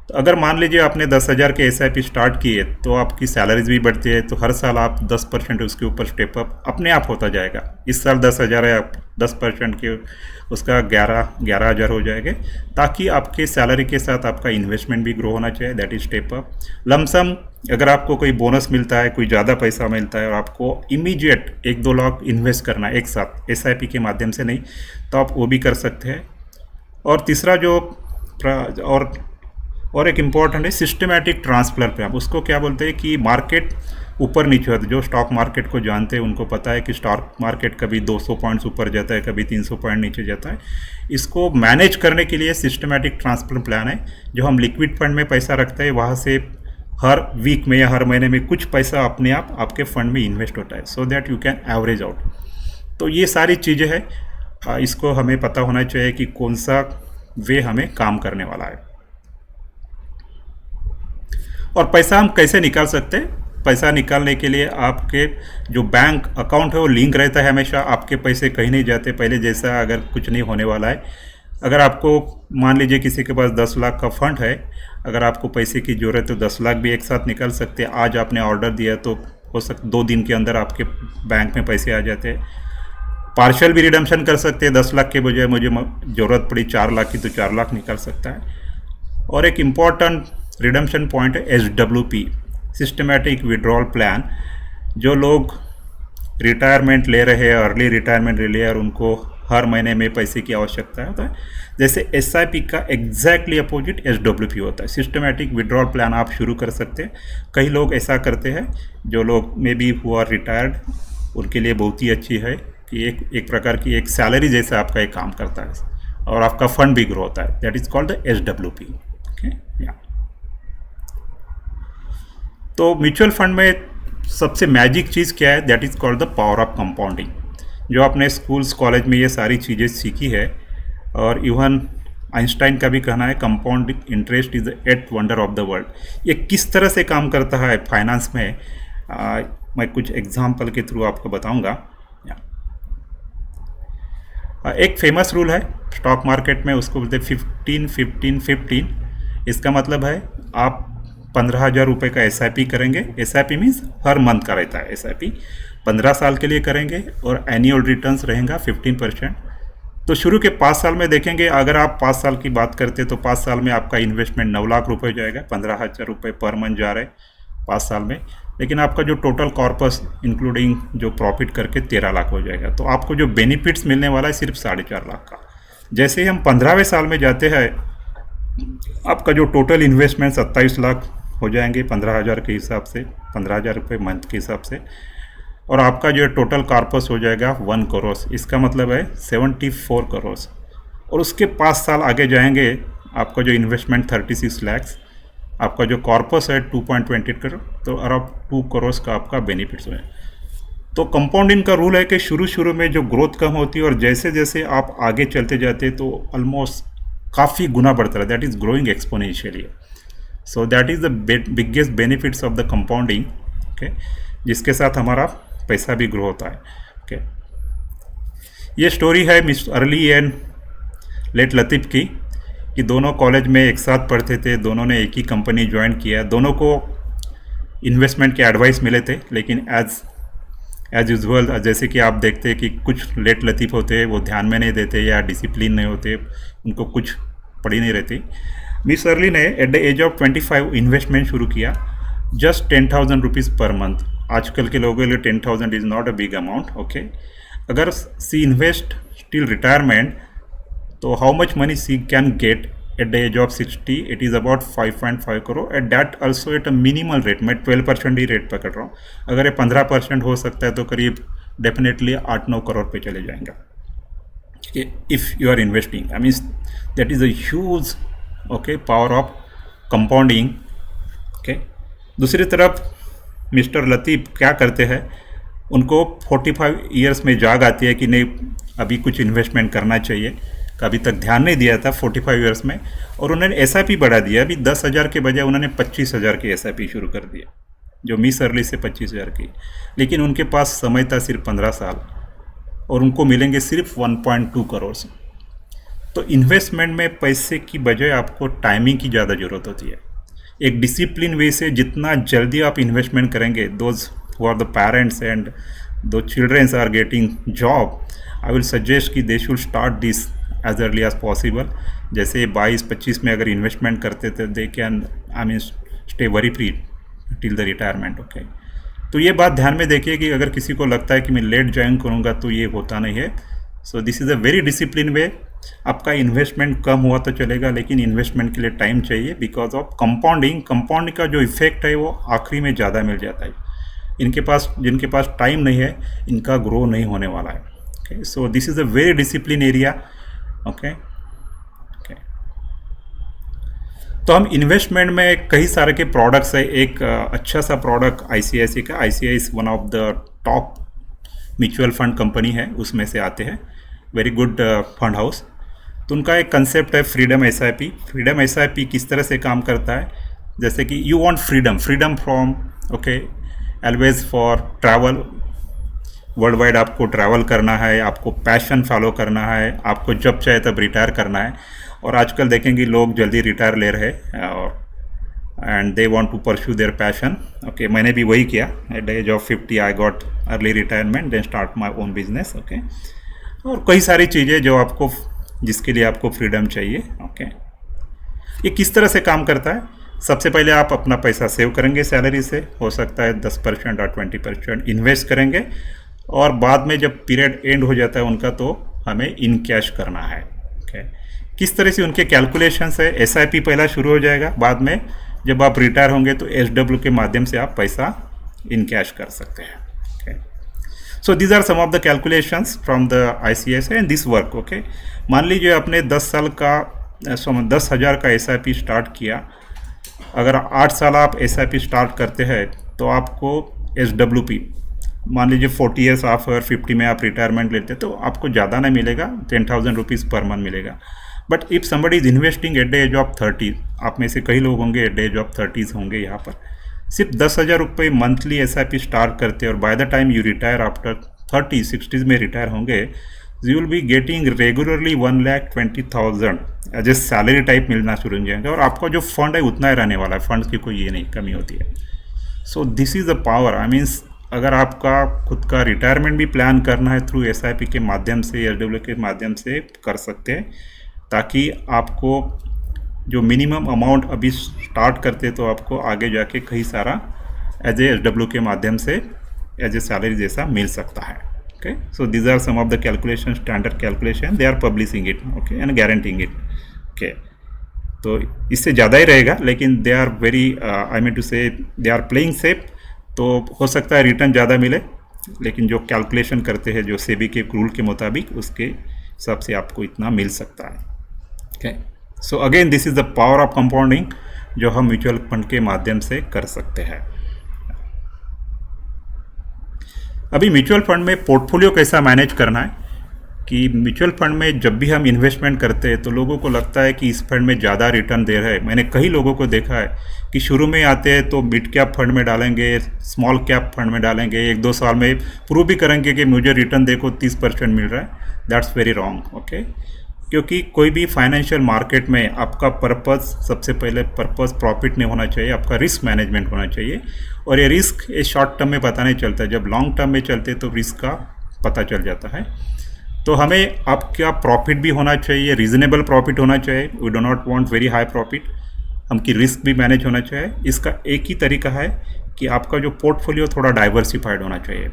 तो अगर मान लीजिए आपने 10,000 के SIP स्टार्ट किए, तो आपकी सैलरीज भी बढ़ती है, तो हर साल आप 10% उसके ऊपर स्टेप अप अपने आप होता जाएगा। इस साल 10,000 है, आप 10% के उसका 11,000 हो जाएगा, ताकि आपके सैलरी के साथ आपका इन्वेस्टमेंट भी ग्रो होना चाहिए। That is step up. Lump sum, अगर आपको कोई बोनस मिलता है, कोई ज़्यादा पैसा मिलता है, और आपको इमीडिएट 1-2 लाख इन्वेस्ट करना है एक साथ, SIP के माध्यम से नहीं, तो आप वो भी कर सकते हैं। और तीसरा जो और एक इम्पॉर्टेंट है सिस्टमैटिक ट्रांसफर प्लान। उसको क्या बोलते हैं कि मार्केट ऊपर नीचे होता है। जो स्टॉक मार्केट को जानते हैं उनको पता है कि स्टॉक मार्केट कभी 200 पॉइंट्स ऊपर जाता है, कभी 300 पॉइंट नीचे जाता है। इसको मैनेज करने के लिए सिस्टमैटिक ट्रांसफर प्लान है। जो हम लिक्विड फंड में पैसा रखते हैं, वहाँ से हर वीक में या हर महीने में कुछ पैसा अपने आप आपके फंड में इन्वेस्ट होता है, so that you can average out. तो ये सारी चीज़ें हैं, इसको हमें पता होना चाहिए कि कौन सा वे हमें काम करने वाला है। और पैसा हम कैसे निकाल सकते हैं। पैसा निकालने के लिए आपके जो बैंक अकाउंट है वो लिंक रहता है हमेशा। आपके पैसे कहीं नहीं जाते पहले जैसा, अगर कुछ नहीं होने वाला है। अगर आपको मान लीजिए किसी के पास 10 लाख का फंड है, अगर आपको पैसे की ज़रूरत है तो 10 लाख भी एक साथ निकाल सकते हैं। आज आपने ऑर्डर दिया तो हो सकता 2 दिन के अंदर आपके बैंक में पैसे आ जाते हैं। पार्शियल भी रिडम्पशन कर सकते हैं। 10 लाख के बजाय मुझे ज़रूरत पड़ी 4 लाख की, तो 4 लाख निकाल सकता है। और एक इम्पॉर्टेंट रिडम्पशन पॉइंट है SWP, सिस्टमैटिक विड्रॉल प्लान। जो लोग रिटायरमेंट ले रहे हैं, अर्ली रिटायरमेंट ले लिया और उनको हर महीने में पैसे की आवश्यकता होता है, जैसे SIP का एग्जैक्टली अपोजिट SWP होता है। सिस्टमैटिक विड्रॉल प्लान आप शुरू कर सकते हैं। कई लोग ऐसा करते हैं, जो लोग maybe who are retired, उनके लिए बहुत ही अच्छी है कि एक प्रकार की एक सैलरी जैसा आपका एक काम करता है और आपका फंड भी ग्रो होता है। That is called the SWP। या तो म्यूचुअल फंड में सबसे मैजिक चीज़ क्या है, that is called the power of compounding. जो आपने स्कूल्स कॉलेज में ये सारी चीज़ें सीखी है, और इवन आइंस्टाइन का भी कहना है compound interest is the eighth wonder of the world. ये किस तरह से काम करता है फाइनेंस में, मैं कुछ एग्जाम्पल के थ्रू आपको बताऊंगा। एक फेमस रूल है स्टॉक मार्केट में, उसको बोलते हैं 15-15-15। इसका मतलब है आप 15,000 रुपये का SIP करेंगे। SIP मीन्स हर मंथ का रहता है SIP। 15 साल के लिए करेंगे और एनुअल रिटर्न्स रहेगा 15%। तो शुरू के 5 साल में देखेंगे, अगर आप 5 साल की बात करते तो 5 साल में आपका इन्वेस्टमेंट 9 लाख रुपए हो जाएगा। 15,000 रुपये पर मंथ जा रहे 5 साल में, लेकिन आपका जो टोटल कॉर्पस इंक्लूडिंग जो प्रॉफिट करके 13 लाख हो जाएगा। तो आपको जो बेनिफिट्स मिलने वाला है सिर्फ 4.5 लाख का। जैसे ही हम 15वें साल में जाते हैं, आपका जो टोटल इन्वेस्टमेंट 27 लाख हो जाएंगे 15,000 के हिसाब से, 15,000 रुपये मंथ के हिसाब से, और आपका जो टोटल कॉर्पस हो जाएगा 1 करोड़। इसका मतलब है 74 करोड़। और उसके 5 साल आगे जाएंगे, आपका जो इन्वेस्टमेंट 36 लाख, आपका जो कॉर्पस है 2.28 करोड़, तो अराउंड 2 करोड़ का आपका बेनिफिट्स है। तो कंपाउंडिंग का रूल है कि शुरू में जो ग्रोथ कम होती है और जैसे जैसे आप आगे चलते जाते तो ऑलमोस्ट काफ़ी गुना बढ़ता है, that is growing exponentially. So that is the biggest benefits of the compounding, okay, जिसके साथ हमारा पैसा भी ग्रो होता है। ओके, ये स्टोरी है मिस अर्ली एंड लेट लतीफ़ की, कि दोनों कॉलेज में एक साथ पढ़ते थे, दोनों ने एक ही कंपनी ज्वाइन किया, दोनों को इन्वेस्टमेंट के एडवाइस मिले थे, लेकिन एज यूजुअल जैसे कि आप देखते हैं कि कुछ लेट लतीफ़ होते हैं, वो ध्यान में नहीं देते या डिसिप्लिन नहीं होते, उनको कुछ पड़ी नहीं रहती। मिस अर्ली ने at the age of 25 investment शुरू किया, जस्ट 10,000 रुपीज़ पर मंथ। आजकल के लोगों के लिए 10,000 is not a big amount, okay. अगर सी इन्वेस्ट टिल रिटायरमेंट, तो how much money she can get at the age of 60, it is about 5.5 crore, at that also at a minimal rate. मैं 12% ही rate पकड़ रहा हूँ, अगर ये 15% हो सकता है तो करीब डेफिनेटली 8-9 करोड़ पे चले जाएंगे if you are investing. I mean that is a huge, okay, power of compounding, okay. दूसरी तरफ मिस्टर लतीफ़ क्या करते हैं, उनको 45 ईयर्स में जाग आती है कि नहीं अभी कुछ इन्वेस्टमेंट करना चाहिए, कभी तक ध्यान नहीं दिया था 45 ईयर्स में, और उन्होंने SIP बढ़ा दिया। अभी 10,000 के बजाय उन्होंने 25,000 की SIP शुरू कर दिया, जो मिस अर्ली से 25,000 की। लेकिन उनके पास समय था सिर्फ 15 साल, और उनको मिलेंगे सिर्फ 1.2 करोड़। तो इन्वेस्टमेंट में पैसे की बजाय आपको टाइमिंग की ज़्यादा ज़रूरत होती है। एक डिसिप्लिन वे से जितना जल्दी आप इन्वेस्टमेंट करेंगे, those who are the parents and though childrens are getting job, I will suggest कि they should start this as early as possible. जैसे 22-25 में अगर इन्वेस्टमेंट करते थे, they can I mean stay very free till the retirement, okay. तो ये बात ध्यान में देखिए कि अगर किसी को लगता है कि मैं लेट ज्वाइन करूँगा तो ये होता नहीं है। सो this is a very discipline way. आपका इन्वेस्टमेंट कम हुआ तो चलेगा, लेकिन इन्वेस्टमेंट के लिए टाइम चाहिए बिकॉज ऑफ कंपाउंडिंग। कंपाउंडिंग का जो इफेक्ट है वो आखिरी में ज़्यादा मिल जाता है। जिनके पास टाइम नहीं है, इनका ग्रो नहीं होने वाला है, okay. So this is a very discipline area, okay. तो हम इन्वेस्टमेंट में कई सारे के प्रोडक्ट्स है। एक अच्छा सा प्रोडक्ट ICICI का, ICICI is one of the top mutual fund company है, उसमें से आते हैं, वेरी गुड फंड हाउस। तो उनका एक कंसेप्ट है फ्रीडम SIP। फ्रीडम SIP किस तरह से काम करता है, जैसे कि you want freedom from, okay, always for travel, world wide आपको ट्रैवल करना है, आपको पैशन फॉलो करना है, आपको जब चाहे तब रिटायर करना है। और आजकल देखेंगे लोग जल्दी रिटायर ले रहे हैं और and they want to pursue their passion, okay. मैंने भी वही किया, at the age of 50 I got early retirement, then start my own business, okay. और कई सारी चीज़ें जो आपको, जिसके लिए आपको फ्रीडम चाहिए, ओके। ये किस तरह से काम करता है, सबसे पहले आप अपना पैसा सेव करेंगे सैलरी से, हो सकता है 10% और 20% इन्वेस्ट करेंगे, और बाद में जब पीरियड एंड हो जाता है उनका, तो हमें इन कैश करना है, ओके। किस तरह से उनके कैलकुलेशंस है, SIP पहला शुरू हो जाएगा, बाद में जब आप रिटायर होंगे तो SW के माध्यम से आप पैसा इन कैश कर सकते हैं, okay. So these are some of the calculations from the ICICI and this work, okay. मान लीजिए आपने 10,000 का SIP स्टार्ट किया, अगर 8 साल आप SIP स्टार्ट करते हैं तो आपको SWP मान लीजिए 40 ईयर्स ऑफ और 50 में आप रिटायरमेंट लेते तो आपको ज़्यादा नहीं मिलेगा, 10,000 रुपीज़ पर मंथ मिलेगा। But if somebody is investing at the age of 30, आप में से कई लोग होंगे एट द एज ऑफ 30 होंगे यहाँ पर, सिर्फ 10,000 रुपये मंथली SIP स्टार्ट करते और by the time you retire after 30-60 में रिटायर होंगे, you will be getting regularly 1,20,000 as a salary type मिलना शुरू हो जाएंगे और आपका जो फंड है उतना ही रहने वाला है, फंड्स की कोई ये नहीं कमी होती है। सो this is the power. I means अगर आपका खुद का रिटायरमेंट भी प्लान करना है थ्रू SIP के माध्यम से, SW के माध्यम से कर सकते हैं, ताकि आपको जो मिनिमम अमाउंट अभी स्टार्ट करते तो आपको आगे जाके कई सारा एज ए SW के माध्यम से एज ए सैलरी जैसा मिल सकता है। Okay, so these are some of the calculation, standard calculation, they are publishing it, okay, and guaranteeing it. Okay, तो इससे ज़्यादा ही रहेगा, लेकिन they are very, I mean to say they are playing safe. तो हो सकता है रिटर्न ज़्यादा मिले, लेकिन जो कैलकुलेशन करते हैं जो सेबी के रूल के मुताबिक, उसके हिसाब से आपको इतना मिल सकता है। Okay, so again this is the power of compounding जो हम म्यूचुअल फंड के माध्यम से कर सकते हैं। अभी म्यूचुअल फंड में पोर्टफोलियो कैसा मैनेज करना है कि म्यूचुअल फंड में जब भी हम इन्वेस्टमेंट करते हैं तो लोगों को लगता है कि इस फंड में ज़्यादा रिटर्न दे रहा है। मैंने कई लोगों को देखा है कि शुरू में आते हैं तो मिड कैप फंड में डालेंगे, स्मॉल कैप फंड में डालेंगे, 1-2 साल में प्रूव भी करेंगे कि मुझे रिटर्न देखो 30% मिल रहा है। That's very wrong. ओके, क्योंकि कोई भी फाइनेंशियल मार्केट में आपका पर्पस, सबसे पहले पर्पस प्रॉफिट नहीं होना चाहिए, आपका रिस्क मैनेजमेंट होना चाहिए। और ये रिस्क ये शॉर्ट टर्म में पता नहीं चलता, जब लॉन्ग टर्म में चलते तो रिस्क का पता चल जाता है। तो हमें आपका प्रॉफिट भी होना चाहिए, रीजनेबल प्रॉफिट होना चाहिए। We do not want very high profit, हमकी रिस्क भी मैनेज होना चाहिए। इसका एक ही तरीका है कि आपका जो पोर्टफोलियो थोड़ा डाइवर्सिफाइड होना चाहिए।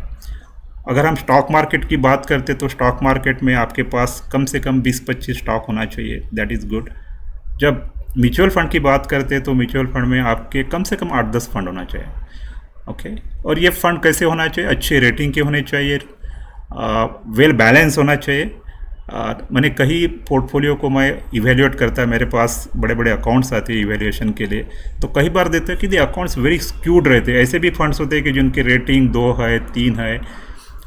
अगर हम स्टॉक मार्केट की बात करते तो स्टॉक मार्केट में आपके पास कम से कम 20-25 स्टॉक होना चाहिए, दैट इज़ गुड। जब म्यूचुअल फंड की बात करते हैं तो म्यूचुअल फंड में आपके कम से कम 8-10 फंड होना चाहिए। ओके, और ये फंड कैसे होना चाहिए? अच्छे रेटिंग के होने चाहिए, वेल बैलेंस होना चाहिए। मैंने कई पोर्टफोलियो को मैं इवेल्यूएट करता है, मेरे पास बड़े बड़े अकाउंट्स आते हैं इवेल्यूएशन के लिए, तो कई बार देते हैं कि द अकाउंट्स वेरी स्क्यूड रहते हैं। ऐसे भी फंड्स होते हैं कि जिनकी रेटिंग 2 है, 3 है,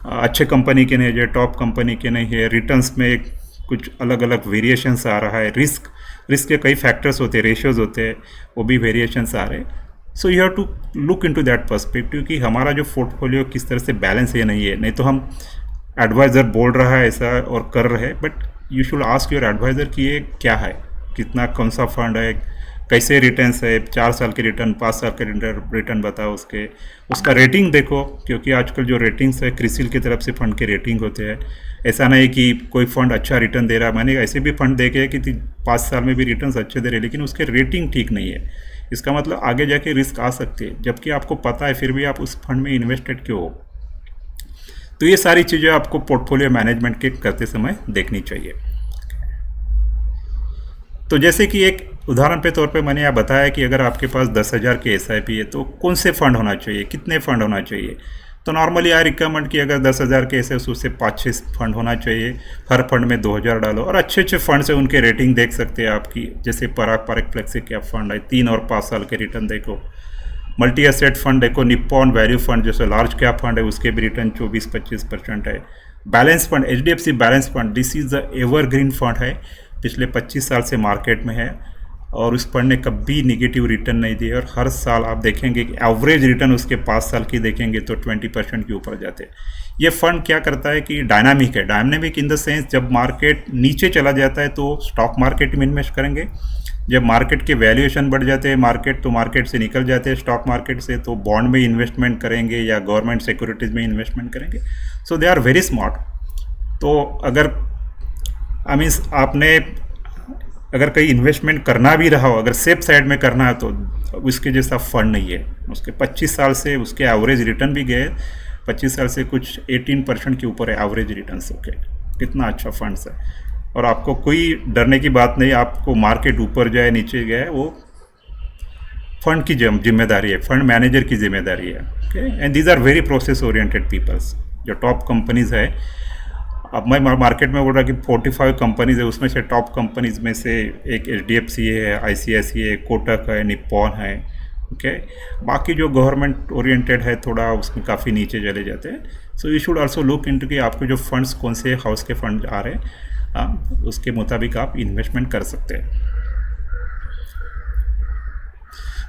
अच्छे कंपनी के नहीं है, टॉप कंपनी के नहीं है, रिटर्न्स में कुछ अलग अलग वेरिएशंस आ रहा है, रिस्क के कई फैक्टर्स होते हैं, रेशियोज होते हैं, वो भी वेरिएशंस आ रहे हैं। So you have to look into that perspective कि हमारा जो पोर्टफोलियो किस तरह से बैलेंस है नहीं है। नहीं तो हम एडवाइज़र बोल रहा है ऐसा और कर रहे हैं, but you should ask your advisor कि ये क्या है, कितना, कौन सा फंड है, कैसे रिटर्न्स है, 4 साल के रिटर्न, 5 साल के रिटर्न बताओ, उसका रेटिंग देखो, क्योंकि आजकल जो रेटिंग्स है क्रिसिल की तरफ से फंड के रेटिंग होते हैं। ऐसा नहीं कि कोई फंड अच्छा रिटर्न दे रहा है, मैंने ऐसे भी फंड देखे हैं कि 5 साल में भी रिटर्न्स अच्छे दे रहे हैं, लेकिन उसके रेटिंग ठीक नहीं है। इसका मतलब आगे जाके रिस्क आ सकती है, जबकि आपको पता है फिर भी आप उस फंड में इन्वेस्टेड क्यों हो। तो ये सारी चीज़ें आपको पोर्टफोलियो मैनेजमेंट के करते समय देखनी चाहिए। तो जैसे कि एक उदाहरण पे तौर पे मैंने यहाँ बताया कि अगर आपके पास 10,000 के SIP है तो कौन से फंड होना चाहिए, कितने फंड होना चाहिए। तो नॉर्मली आई रिकमेंड कि अगर 10,000 के SIP उससे 5-6 फंड होना चाहिए, हर फंड में 2,000 डालो, और अच्छे अच्छे फंड से उनके रेटिंग देख सकते हैं आपकी, जैसे पराग फ्लेक्सी कैप फंड है, 3 और 5 साल के रिटर्न देखो। मल्टी एसेट फंड देखो, निप्पॉन वैल्यू फंड जैसे लार्ज कैप फंड है, उसके भी रिटर्न 24-25% है। Balance fund, HDFC balance fund, this is the evergreen fund है, पिछले 25 साल से मार्केट में है और उस फंड ने कभी निगेटिव रिटर्न नहीं दिए, और हर साल आप देखेंगे कि एवरेज रिटर्न उसके 5 साल की देखेंगे तो 20% के ऊपर जाते हैं। ये फंड क्या करता है कि डायनामिक है, डायनामिक इन द सेंस जब मार्केट नीचे चला जाता है तो स्टॉक मार्केट में इन्वेस्ट करेंगे, जब मार्केट के वैल्यूएशन बढ़ जाते हैं मार्केट से निकल जाते हैं स्टॉक मार्केट से, तो बॉन्ड में इन्वेस्टमेंट करेंगे या गवर्नमेंट सिक्योरिटीज़ में इन्वेस्टमेंट करेंगे। सो दे आर वेरी स्मार्ट। तो अगर आई मीन्स आपने अगर कहीं इन्वेस्टमेंट करना भी रहा हो, अगर सेफ साइड में करना है तो उसके जैसा फंड नहीं है। उसके 25 साल से उसके एवरेज रिटर्न भी गए, 25 साल से कुछ 18% के ऊपर है एवरेज रिटर्न। ओके, कितना अच्छा फंड्स है, और आपको कोई डरने की बात नहीं, आपको मार्केट ऊपर जाए नीचे गए वो फंड की जिम्मेदारी है, फंड मैनेजर की जिम्मेदारी है। Okay, and these are very process oriented peoples. जो टॉप कंपनीज है, अब मैं मार्केट में बोल रहा कि 45 कंपनीज है, उसमें से टॉप कंपनीज में से एक HDFC है, ICICI है, कोटक है, निप्पॉन है, ओके। बाकी जो गवर्नमेंट ओरिएंटेड है थोड़ा उसमें काफ़ी नीचे चले जाते हैं। So you should also look into कि आपके जो फंड्स कौन से हाउस के फंड आ रहे हैं, उसके मुताबिक आप इन्वेस्टमेंट कर सकते हैं।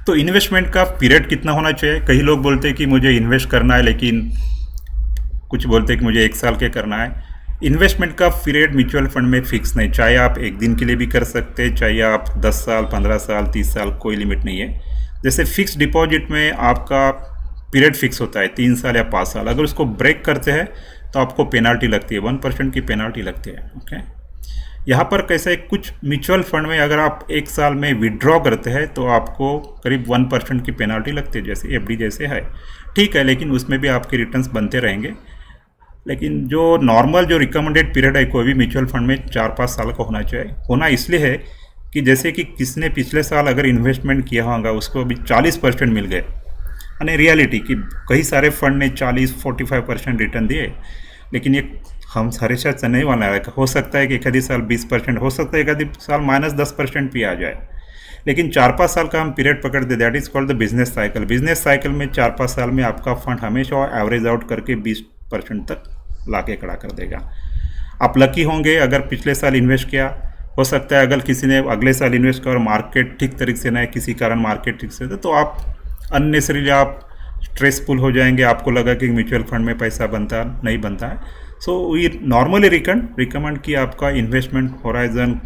तो इन्वेस्टमेंट का पीरियड कितना होना चाहिए? कई लोग बोलते हैं कि मुझे इन्वेस्ट करना है, लेकिन कुछ बोलते हैं कि मुझे 1 साल के करना है। इन्वेस्टमेंट का पीरियड म्यूचुअल फंड में फिक्स नहीं, चाहे आप 1 दिन के लिए भी कर सकते हैं, चाहे आप 10 साल, 15 साल, 30 साल, कोई लिमिट नहीं है। जैसे फिक्स डिपॉजिट में आपका पीरियड फिक्स होता है 3 साल या 5 साल। अगर उसको ब्रेक करते हैं तो आपको पेनाल्टी लगती है, 1% की पेनाल्टी लगती है। ओके, यहाँ पर कैसे है, कुछ म्यूचुअल फंड में अगर आप 1 साल में विड्रॉ करते हैं तो आपको करीब 1% की पेनाल्टी लगती है, जैसे एफडी जैसे है। ठीक है, लेकिन उसमें भी आपके रिटर्न्स बनते रहेंगे। लेकिन जो नॉर्मल जो रिकमेंडेड पीरियड है कोई भी म्यूचुअल फंड में 4-5 साल का होना चाहिए। होना इसलिए है कि जैसे कि किसने पिछले साल अगर इन्वेस्टमेंट किया होगा उसको अभी 40% मिल गए, यानी रियलिटी कि कई सारे फंड ने 40-45% रिटर्न दिए, लेकिन ये हम सारे शायद नहीं वाला है। हो सकता है कि एक आधी साल 20%, हो सकता है एक आधी साल -10% भी आ जाए। लेकिन 4-5 साल का हम पीरियड पकड़ दे, that is called the business cycle. Business cycle में 4-5 साल में आपका फंड हमेशा एवरेज आउट करके 20% तक ला के खड़ा कर देगा। आप लकी होंगे अगर पिछले साल इन्वेस्ट किया, हो सकता है अगर किसी ने अगले साल इन्वेस्ट किया और मार्केट ठीक तरीके से ना है, किसी कारण मार्केट ठीक से, तो आप अननेसरीली आप स्ट्रेसफुल हो जाएंगे, आपको लगा कि म्यूचुअल फंड में पैसा बनता नहीं बनता है। सो वी नॉर्मली रिकमेंड कि आपका इन्वेस्टमेंट होराइजन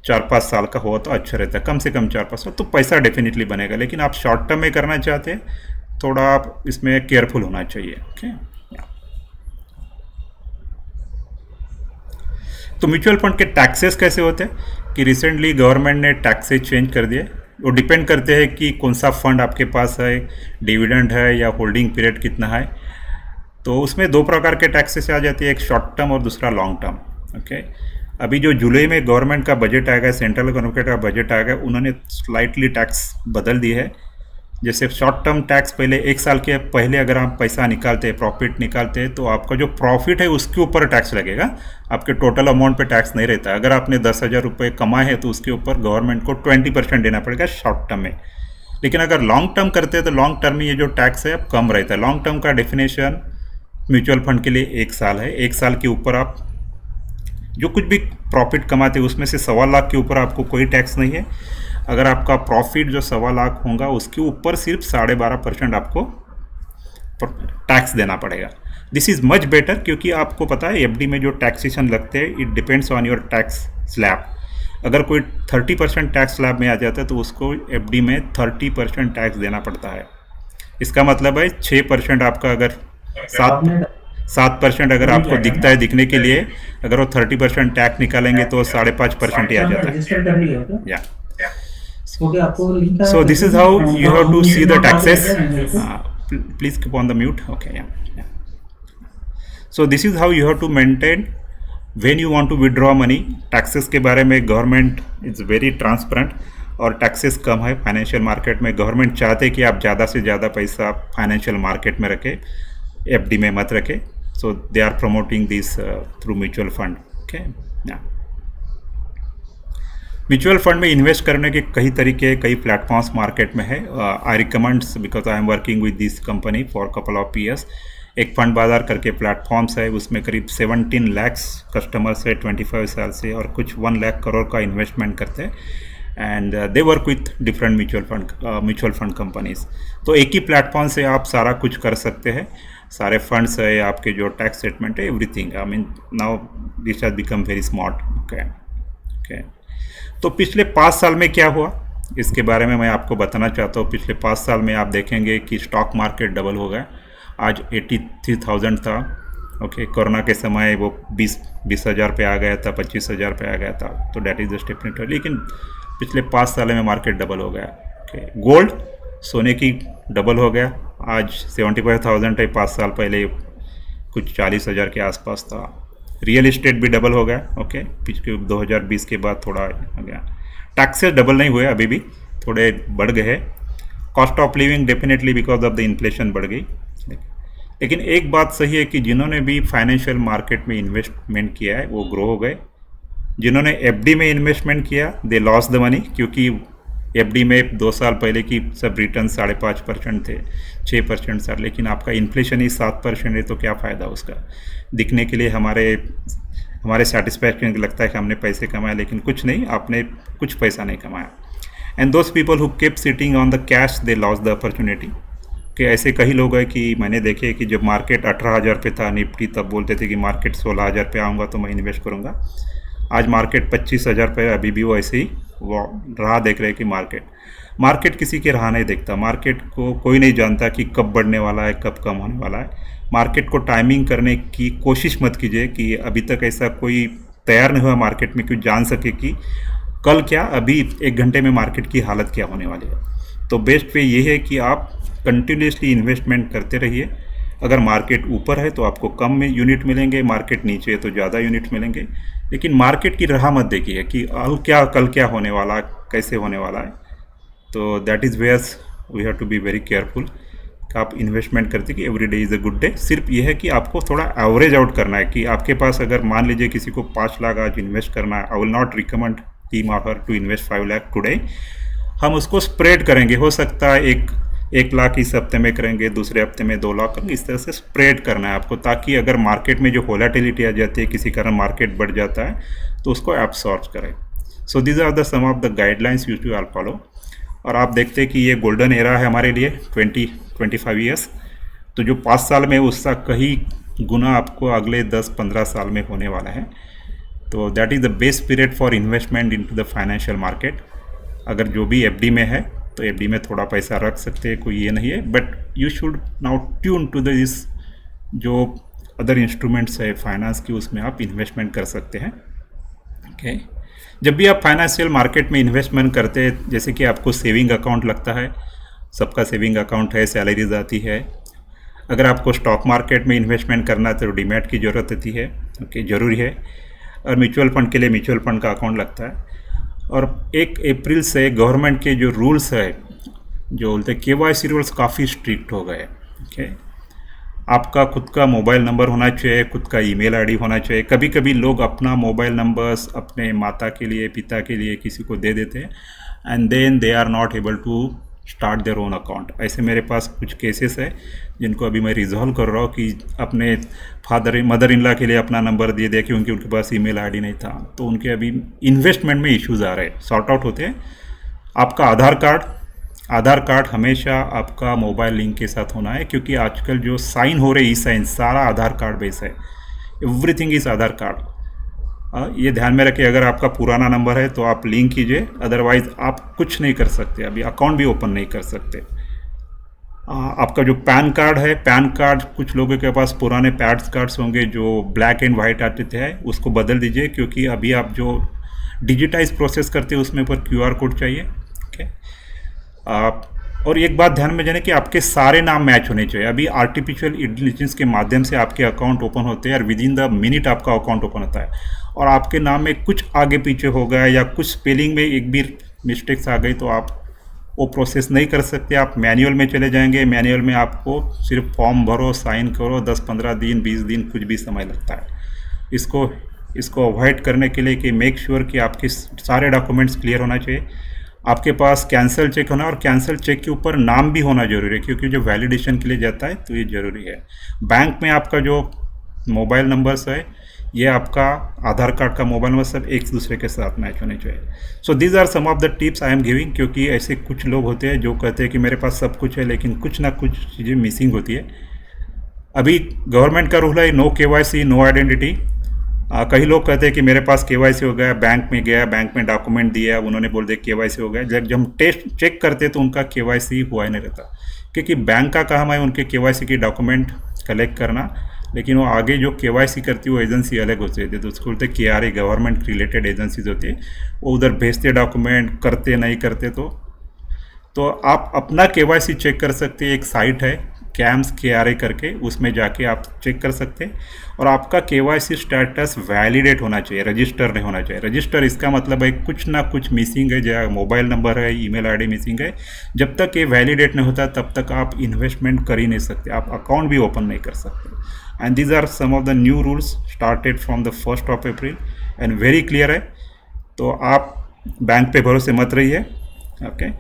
4-5 साल का हो तो अच्छा रहता है, कम से कम 4-5 साल, तो पैसा डेफिनेटली बनेगा। लेकिन आप शॉर्ट टर्म में करना चाहते हैं, थोड़ा आप इसमें केयरफुल होना चाहिए। ओके, तो म्यूचुअल फंड के टैक्सेस कैसे होते हैं कि रिसेंटली गवर्नमेंट ने टैक्सेस चेंज कर दिए। वो डिपेंड करते हैं कि कौन सा फंड आपके पास है, डिविडेंड है या होल्डिंग पीरियड कितना है। तो उसमें 2 प्रकार के टैक्सेस आ जाती है, एक शॉर्ट टर्म और दूसरा लॉन्ग टर्म। ओके, अभी जो जुलाई में गवर्नमेंट का बजट आएगा, सेंट्रल गवर्नमेंट का बजट आएगा, उन्होंने स्लाइटली टैक्स बदल दी है। जैसे शॉर्ट टर्म टैक्स पहले 1 साल के पहले अगर आप पैसा निकालते हैं, प्रॉफिट निकालते हैं, तो आपका जो प्रॉफिट है उसके ऊपर टैक्स लगेगा, आपके टोटल अमाउंट पे टैक्स नहीं रहता। अगर आपने 10,000 रुपये कमाए हैं तो उसके ऊपर गवर्नमेंट को 20% देना पड़ेगा शॉर्ट टर्म में। लेकिन अगर लॉन्ग टर्म करते हैं तो लॉन्ग टर्म में ये जो टैक्स है अब कम रहता है। लॉन्ग टर्म का डेफिनेशन म्यूचुअल फंड के लिए 1 साल है। 1 साल के ऊपर आप जो कुछ भी प्रॉफिट कमाते हैं उसमें से 1.25 लाख के ऊपर आपको कोई टैक्स नहीं है। अगर आपका प्रॉफिट जो 1.25 लाख होगा उसके ऊपर सिर्फ 12.5% आपको टैक्स देना पड़ेगा। दिस इज़ मच बेटर, क्योंकि आपको पता है एफडी में जो टैक्सेशन लगते हैं it depends on your tax slab. अगर कोई 30% टैक्स स्लैब में आ जाता है तो उसको एफडी में 30% टैक्स देना पड़ता है। इसका मतलब है 6% आपका अगर 7% अगर आपको दिखता है दिखने के लिए, अगर वो 30% टैक्स निकालेंगे तो 5.5% ही आ जाता है। या so this is how you have to see the taxes. Please keep on the mute. Okay, yeah. So this is how you have to maintain when you want to withdraw money. Taxes के बारे में government is very transparent और taxes कम है financial market में। Government चाहते हैं कि आप ज़्यादा से ज़्यादा पैसा फाइनेंशियल मार्केट में रखें, एफडी में मत रखें। So they are promoting this through mutual fund. Okay, mutual fund में इन्वेस्ट करने के कई तरीके, कई प्लेटफॉर्म्स मार्केट में है। I recommends because I am working with this company for couple of years. एक फंड बाजार करके प्लेटफॉर्म्स है, उसमें करीब 17 लाख कस्टमर्स है 25 साल से, और कुछ 1 लाख करोड़ का इन्वेस्टमेंट करते हैं। And they work with different mutual fund companies. तो एक ही प्लेटफॉर्म से आप सारा कुछ कर सकते हैं, सारे फंड्स है, आपके जो टैक्स स्टेटमेंट है, everything. I mean now this has become very smart. Okay, तो पिछले 5 साल में क्या हुआ इसके बारे में मैं आपको बताना चाहता हूँ। पिछले 5 साल में आप देखेंगे कि स्टॉक मार्केट डबल हो गया, आज 83,000 था। ओके, कोरोना के समय वो 20,000 पे आ गया था, 25,000 पे आ गया था, तो डैट इज द स्टेपनी। लेकिन पिछले 5 साल में मार्केट डबल हो गया। ओके, गोल्ड सोने की डबल हो गया, आज 75,000 है, 5 साल पहले कुछ 40,000 के आसपास था। रियल इस्टेट भी डबल हो गया। ओके, पिछले 2020 के बाद थोड़ा हो गया। टैक्सेस डबल नहीं हुए, अभी भी थोड़े बढ़ गए हैं। Cost of living definitely because of the inflation बढ़ गई। लेकिन एक बात सही है कि जिन्होंने भी फाइनेंशियल मार्केट में इन्वेस्टमेंट किया है वो ग्रो हो गए। जिन्होंने एफडी में इन्वेस्टमेंट किया दे लॉस द मनी, क्योंकि एफडी में 2 साल पहले की सब रिटर्न 5.5% थे, 6% सर, लेकिन आपका इन्फ्लेशन ही 7% है, तो क्या फ़ायदा उसका। दिखने के लिए हमारे सेटिस्फैक्शन लगता है कि हमने पैसे कमाए, लेकिन कुछ नहीं, आपने कुछ पैसा नहीं कमाया। And those people who kept sitting on the cash they loss the opportunity. कि ऐसे कई लोग हैं कि मैंने देखे कि जब मार्केट 18,000 पे था निफ्टी, तब बोलते थे कि मार्केट 16,000 पे आऊँगा तो मैं इन्वेस्ट करूँगा। आज मार्केट 25,000 पे, अभी भी वो ऐसे ही वो राह देख रहे हैं कि मार्केट किसी की राह नहीं देखता। मार्केट को कोई नहीं जानता कि कब बढ़ने वाला है, कब कम होने वाला है। मार्केट को टाइमिंग करने की कोशिश मत कीजिए कि अभी तक ऐसा कोई तैयार नहीं हुआ मार्केट में कि जान सके कि कल क्या, अभी 1 घंटे में मार्केट की हालत क्या होने वाली है। तो बेस्ट वे ये है कि आप कंटिन्यूसली इन्वेस्टमेंट करते रहिए। अगर मार्केट ऊपर है तो आपको कम में यूनिट मिलेंगे, मार्केट नीचे है तो ज़्यादा यूनिट मिलेंगे, लेकिन मार्केट की राह मत देखिए कि कल क्या होने वाला है, कैसे होने वाला है। तो that is where we have to be very careful कि आप इन्वेस्टमेंट करते कि every day is a good day. सिर्फ ये है कि आपको थोड़ा एवरेज आउट करना है कि आपके पास अगर मान लीजिए किसी को 5 लाख आज इन्वेस्ट करना है, I will not recommend him और her to invest 5 lakh today. हम उसको स्प्रेड करेंगे, हो सकता है 1 लाख इस हफ्ते में करेंगे, दूसरे हफ्ते में 2 लाख करेंगे, इस तरह से स्प्रेड करना है आपको, ताकि अगर मार्केट में जो वोलेटिलिटी आ जाती है, किसी कारण मार्केट बढ़ जाता है, तो उसको एब्सॉर्ब करें। So these are the some of the guidelines you to all follow. और आप देखते हैं कि ये गोल्डन एरा है हमारे लिए 20-25 ईयर्स। तो जो 5 साल में उसका कहीं गुना आपको अगले 10-15 साल में होने वाला है। तो that is the best period for investment into the financial market. अगर जो भी एफडी में है तो एफडी में थोड़ा पैसा रख सकते हैं, कोई ये नहीं है, but you should now tune to this जो अदर इंस्ट्रूमेंट्स है फाइनेंस की, उसमें आप इन्वेस्टमेंट कर सकते हैं। ओके जब भी आप फाइनेंशियल मार्केट में इन्वेस्टमेंट करते हैं, जैसे कि आपको सेविंग अकाउंट लगता है, सबका सेविंग अकाउंट है, सैलरीज आती है। अगर आपको स्टॉक मार्केट में इन्वेस्टमेंट करना है तो डीमैट की ज़रूरत होती है, ओके ज़रूरी है। और म्यूचुअल फंड के लिए म्यूचुअल फंड का अकाउंट लगता है। और 1 अप्रैल से गवर्नमेंट के जो रूल्स है, जो बोलते हैं KYC रूल्स, काफ़ी स्ट्रिक्ट हो गए। ओके आपका खुद का मोबाइल नंबर होना चाहिए, खुद का ईमेल आईडी होना चाहिए। कभी कभी लोग अपना मोबाइल नंबर्स अपने माता के लिए, पिता के लिए किसी को दे देते हैं, and then they are not able to start their own account. ऐसे मेरे पास कुछ केसेस है जिनको अभी मैं रिजॉल्व कर रहा हूँ कि अपने मदर इन लॉ के लिए अपना नंबर दे दे क्योंकि उनके पास ईमेल आईडी नहीं था, तो उनके अभी इन्वेस्टमेंट में इश्यूज़ आ रहे हैं, सॉर्ट आउट होते हैं। आपका आधार कार्ड हमेशा आपका मोबाइल लिंक के साथ होना है, क्योंकि आजकल जो साइन हो रहे ई साइन सारा आधार कार्ड बेस है, एवरीथिंग इज़ आधार कार्ड। ये ध्यान में रखिए, अगर आपका पुराना नंबर है तो आप लिंक कीजिए, अदरवाइज आप कुछ नहीं कर सकते, अभी अकाउंट भी ओपन नहीं कर सकते। आपका जो पैन कार्ड है, पैन कार्ड कुछ लोगों के पास पुराने पैड्स कार्ड्स होंगे जो ब्लैक एंड वाइट आते थे, उसको बदल दीजिए, क्योंकि अभी आप जो डिजिटाइज प्रोसेस करते हैं उसमें पर QR कोड चाहिए। ओके और एक बात ध्यान में जाने कि आपके सारे नाम मैच होने चाहिए। अभी आर्टिफिशियल इंटेलिजेंस के माध्यम से आपके अकाउंट ओपन होते हैं और विद इन द मिनट आपका अकाउंट ओपन होता है, और आपके नाम में कुछ आगे पीछे हो गया या कुछ स्पेलिंग में एक भी मिस्टेक्स आ गई तो आप वो प्रोसेस नहीं कर सकते। आप मैनुअल में चले जाएंगे, मैनुअल में आपको सिर्फ फॉर्म भरो, साइन करो, 10-15 दिन 20 दिन कुछ भी समय लगता है। इसको अवॉइड करने के लिए कि मेक श्योर कि आपके सारे डॉक्यूमेंट्स क्लियर होना चाहिए। आपके पास कैंसिल चेक होना, और कैंसिल चेक के ऊपर नाम भी होना जरूरी है, क्योंकि जो वैलिडेशन के लिए जाता है तो ये ज़रूरी है। बैंक में आपका जो मोबाइल नंबर्स है, ये आपका आधार कार्ड का मोबाइल नंबर सब एक दूसरे के साथ मैच होने चाहिए। So these are some of the tips I am giving, क्योंकि ऐसे कुछ लोग होते हैं जो कहते हैं कि मेरे पास सब कुछ है लेकिन कुछ ना कुछ चीज़ें मिसिंग होती है। अभी गवर्नमेंट का रूल है नो KYC नो आइडेंटिटी। कई लोग कहते हैं कि मेरे पास KYC हो गया, बैंक में गया, बैंक में डॉक्यूमेंट दिया, उन्होंने बोल दिया KYC हो गया। जब हम टेस्ट चेक करते तो उनका KYC हुआ ही नहीं रहता, क्योंकि बैंक का काम है उनके KYC की डॉक्यूमेंट कलेक्ट करना, लेकिन वो आगे जो KYC करती है वो एजेंसी अलग होती है, तो उसको बोलते हैं KRA, गवर्नमेंट रिलेटेड एजेंसीज होती है, वो उधर भेजते डॉक्यूमेंट, करते नहीं करते। तो आप अपना KYC चेक कर सकते हैं, एक साइट है CAMS KRA करके, उसमें जाके आप चेक कर सकते हैं। और आपका KYC स्टेटस वैलिडेट होना चाहिए, रजिस्टर नहीं होना चाहिए। रजिस्टर इसका मतलब है कुछ ना कुछ मिसिंग है, जैसे मोबाइल नंबर है, ईमेल आईडी मिसिंग है। जब तक ये वैलिडेट नहीं होता तब तक आप इन्वेस्टमेंट कर ही नहीं सकते, आप अकाउंट भी ओपन नहीं कर सकते। And these are some of the new rules started from the 1 April and very clear है। तो आप बैंक पे भरोसे मत रहिए, ओके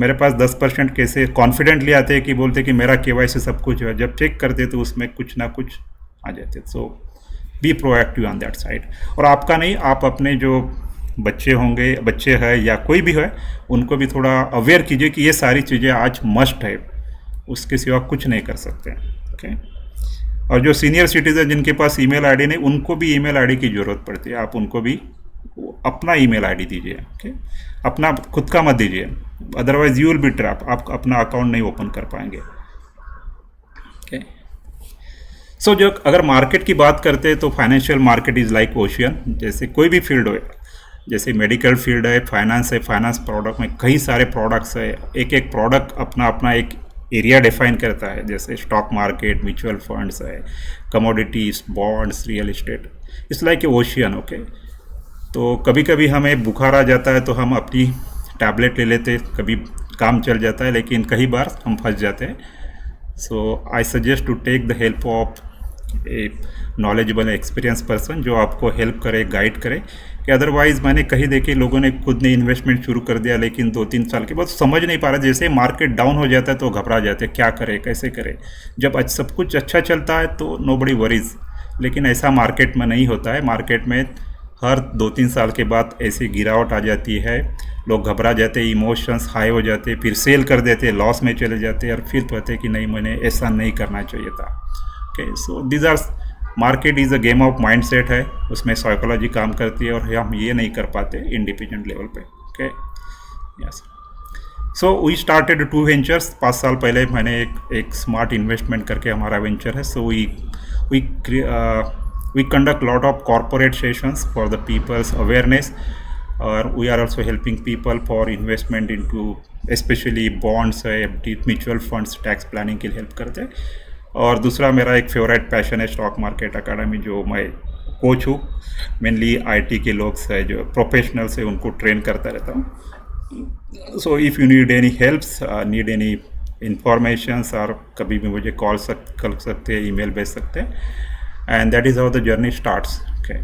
मेरे पास 10% कैसे कॉन्फिडेंटली आते हैं कि बोलते कि मेरा केवाईसी सब कुछ है, जब चेक करते तो उसमें कुछ ना कुछ आ जाते। So be proactive on that side. और आपका नहीं, आप अपने जो बच्चे होंगे, बच्चे हैं या कोई भी है, उनको भी थोड़ा अवेयर कीजिए कि ये सारी चीज़ें आज मस्ट है, उसके सिवा कुछ नहीं कर सकते। ओके और जो सीनियर सिटीजन जिनके पास ईमेल आईडी नहीं, उनको भी ईमेल आईडी की ज़रूरत पड़ती है। आप उनको भी अपना ईमेल आईडी दीजिए। ओके अपना खुद का मत दीजिए, otherwise you will B trap, आप अपना अकाउंट नहीं ओपन कर पाएंगे। ओके सो जो अगर मार्केट की बात करते हैं तो financial market is like ocean. जैसे कोई भी फील्ड हो, जैसे मेडिकल फील्ड है, फाइनेंस है, फाइनेंस प्रोडक्ट में कई सारे प्रोडक्ट्स है, एक एक प्रोडक्ट अपना अपना एक एरिया डिफाइन करता है। जैसे स्टॉक मार्केट, म्यूचुअल फंड्स है, commodities, bonds, real estate, it's like a ocean. Okay तो कभी कभी हमें बुखार आ जाता है तो हम अपनी टैबलेट ले लेते, कभी काम चल जाता है, लेकिन कई बार हम फंस जाते हैं। So I suggest to take the help of a knowledgeable experience person जो आपको हेल्प करे, गाइड करे। कि अदरवाइज़ मैंने कहीं देखे लोगों ने खुद ने इन्वेस्टमेंट शुरू कर दिया, लेकिन 2-3 साल के बाद समझ नहीं पा रहा, जैसे मार्केट डाउन हो जाता है तो घबरा जाते हैं, क्या करें कैसे करें। जब आज सब कुछ अच्छा चलता है तो नोबडी वरीज, लेकिन ऐसा मार्केट में नहीं होता है। मार्केट में हर 2-3 साल के बाद ऐसी गिरावट आ जाती है, लोग घबरा जाते हैं, इमोशंस हाई हो जाते, फिर सेल कर देते, लॉस में चले जाते और फिर कहते कि नहीं, मैंने ऐसा नहीं करना चाहिए था। Okay so these are market is a game of mindset है, उसमें साइकोलॉजी काम करती है और हम ये नहीं कर पाते इंडिपेंडेंट लेवल पे। Okay yes so we started 2 ventures. 5 साल पहले मैंने एक स्मार्ट इन्वेस्टमेंट करके हमारा वेंचर है। सो we conduct lot of corporate sessions for the people's awareness, or we are also helping people for investment into especially bonds, FD, mutual funds, tax planning के लिए help करते हैं। और दूसरा मेरा एक फेवरेट पैशन है स्टॉक मार्केट अकेडमी, जो मैं कोच हूँ। मेनली IT के लोग हैं जो प्रोफेशनल्स है, उनको ट्रेन करता रहता हूँ। So if you need any helps, need any informations, और कभी भी मुझे कर सकते हैं, ईमेल भेज सकते हैं। And that is how the journey starts. Okay.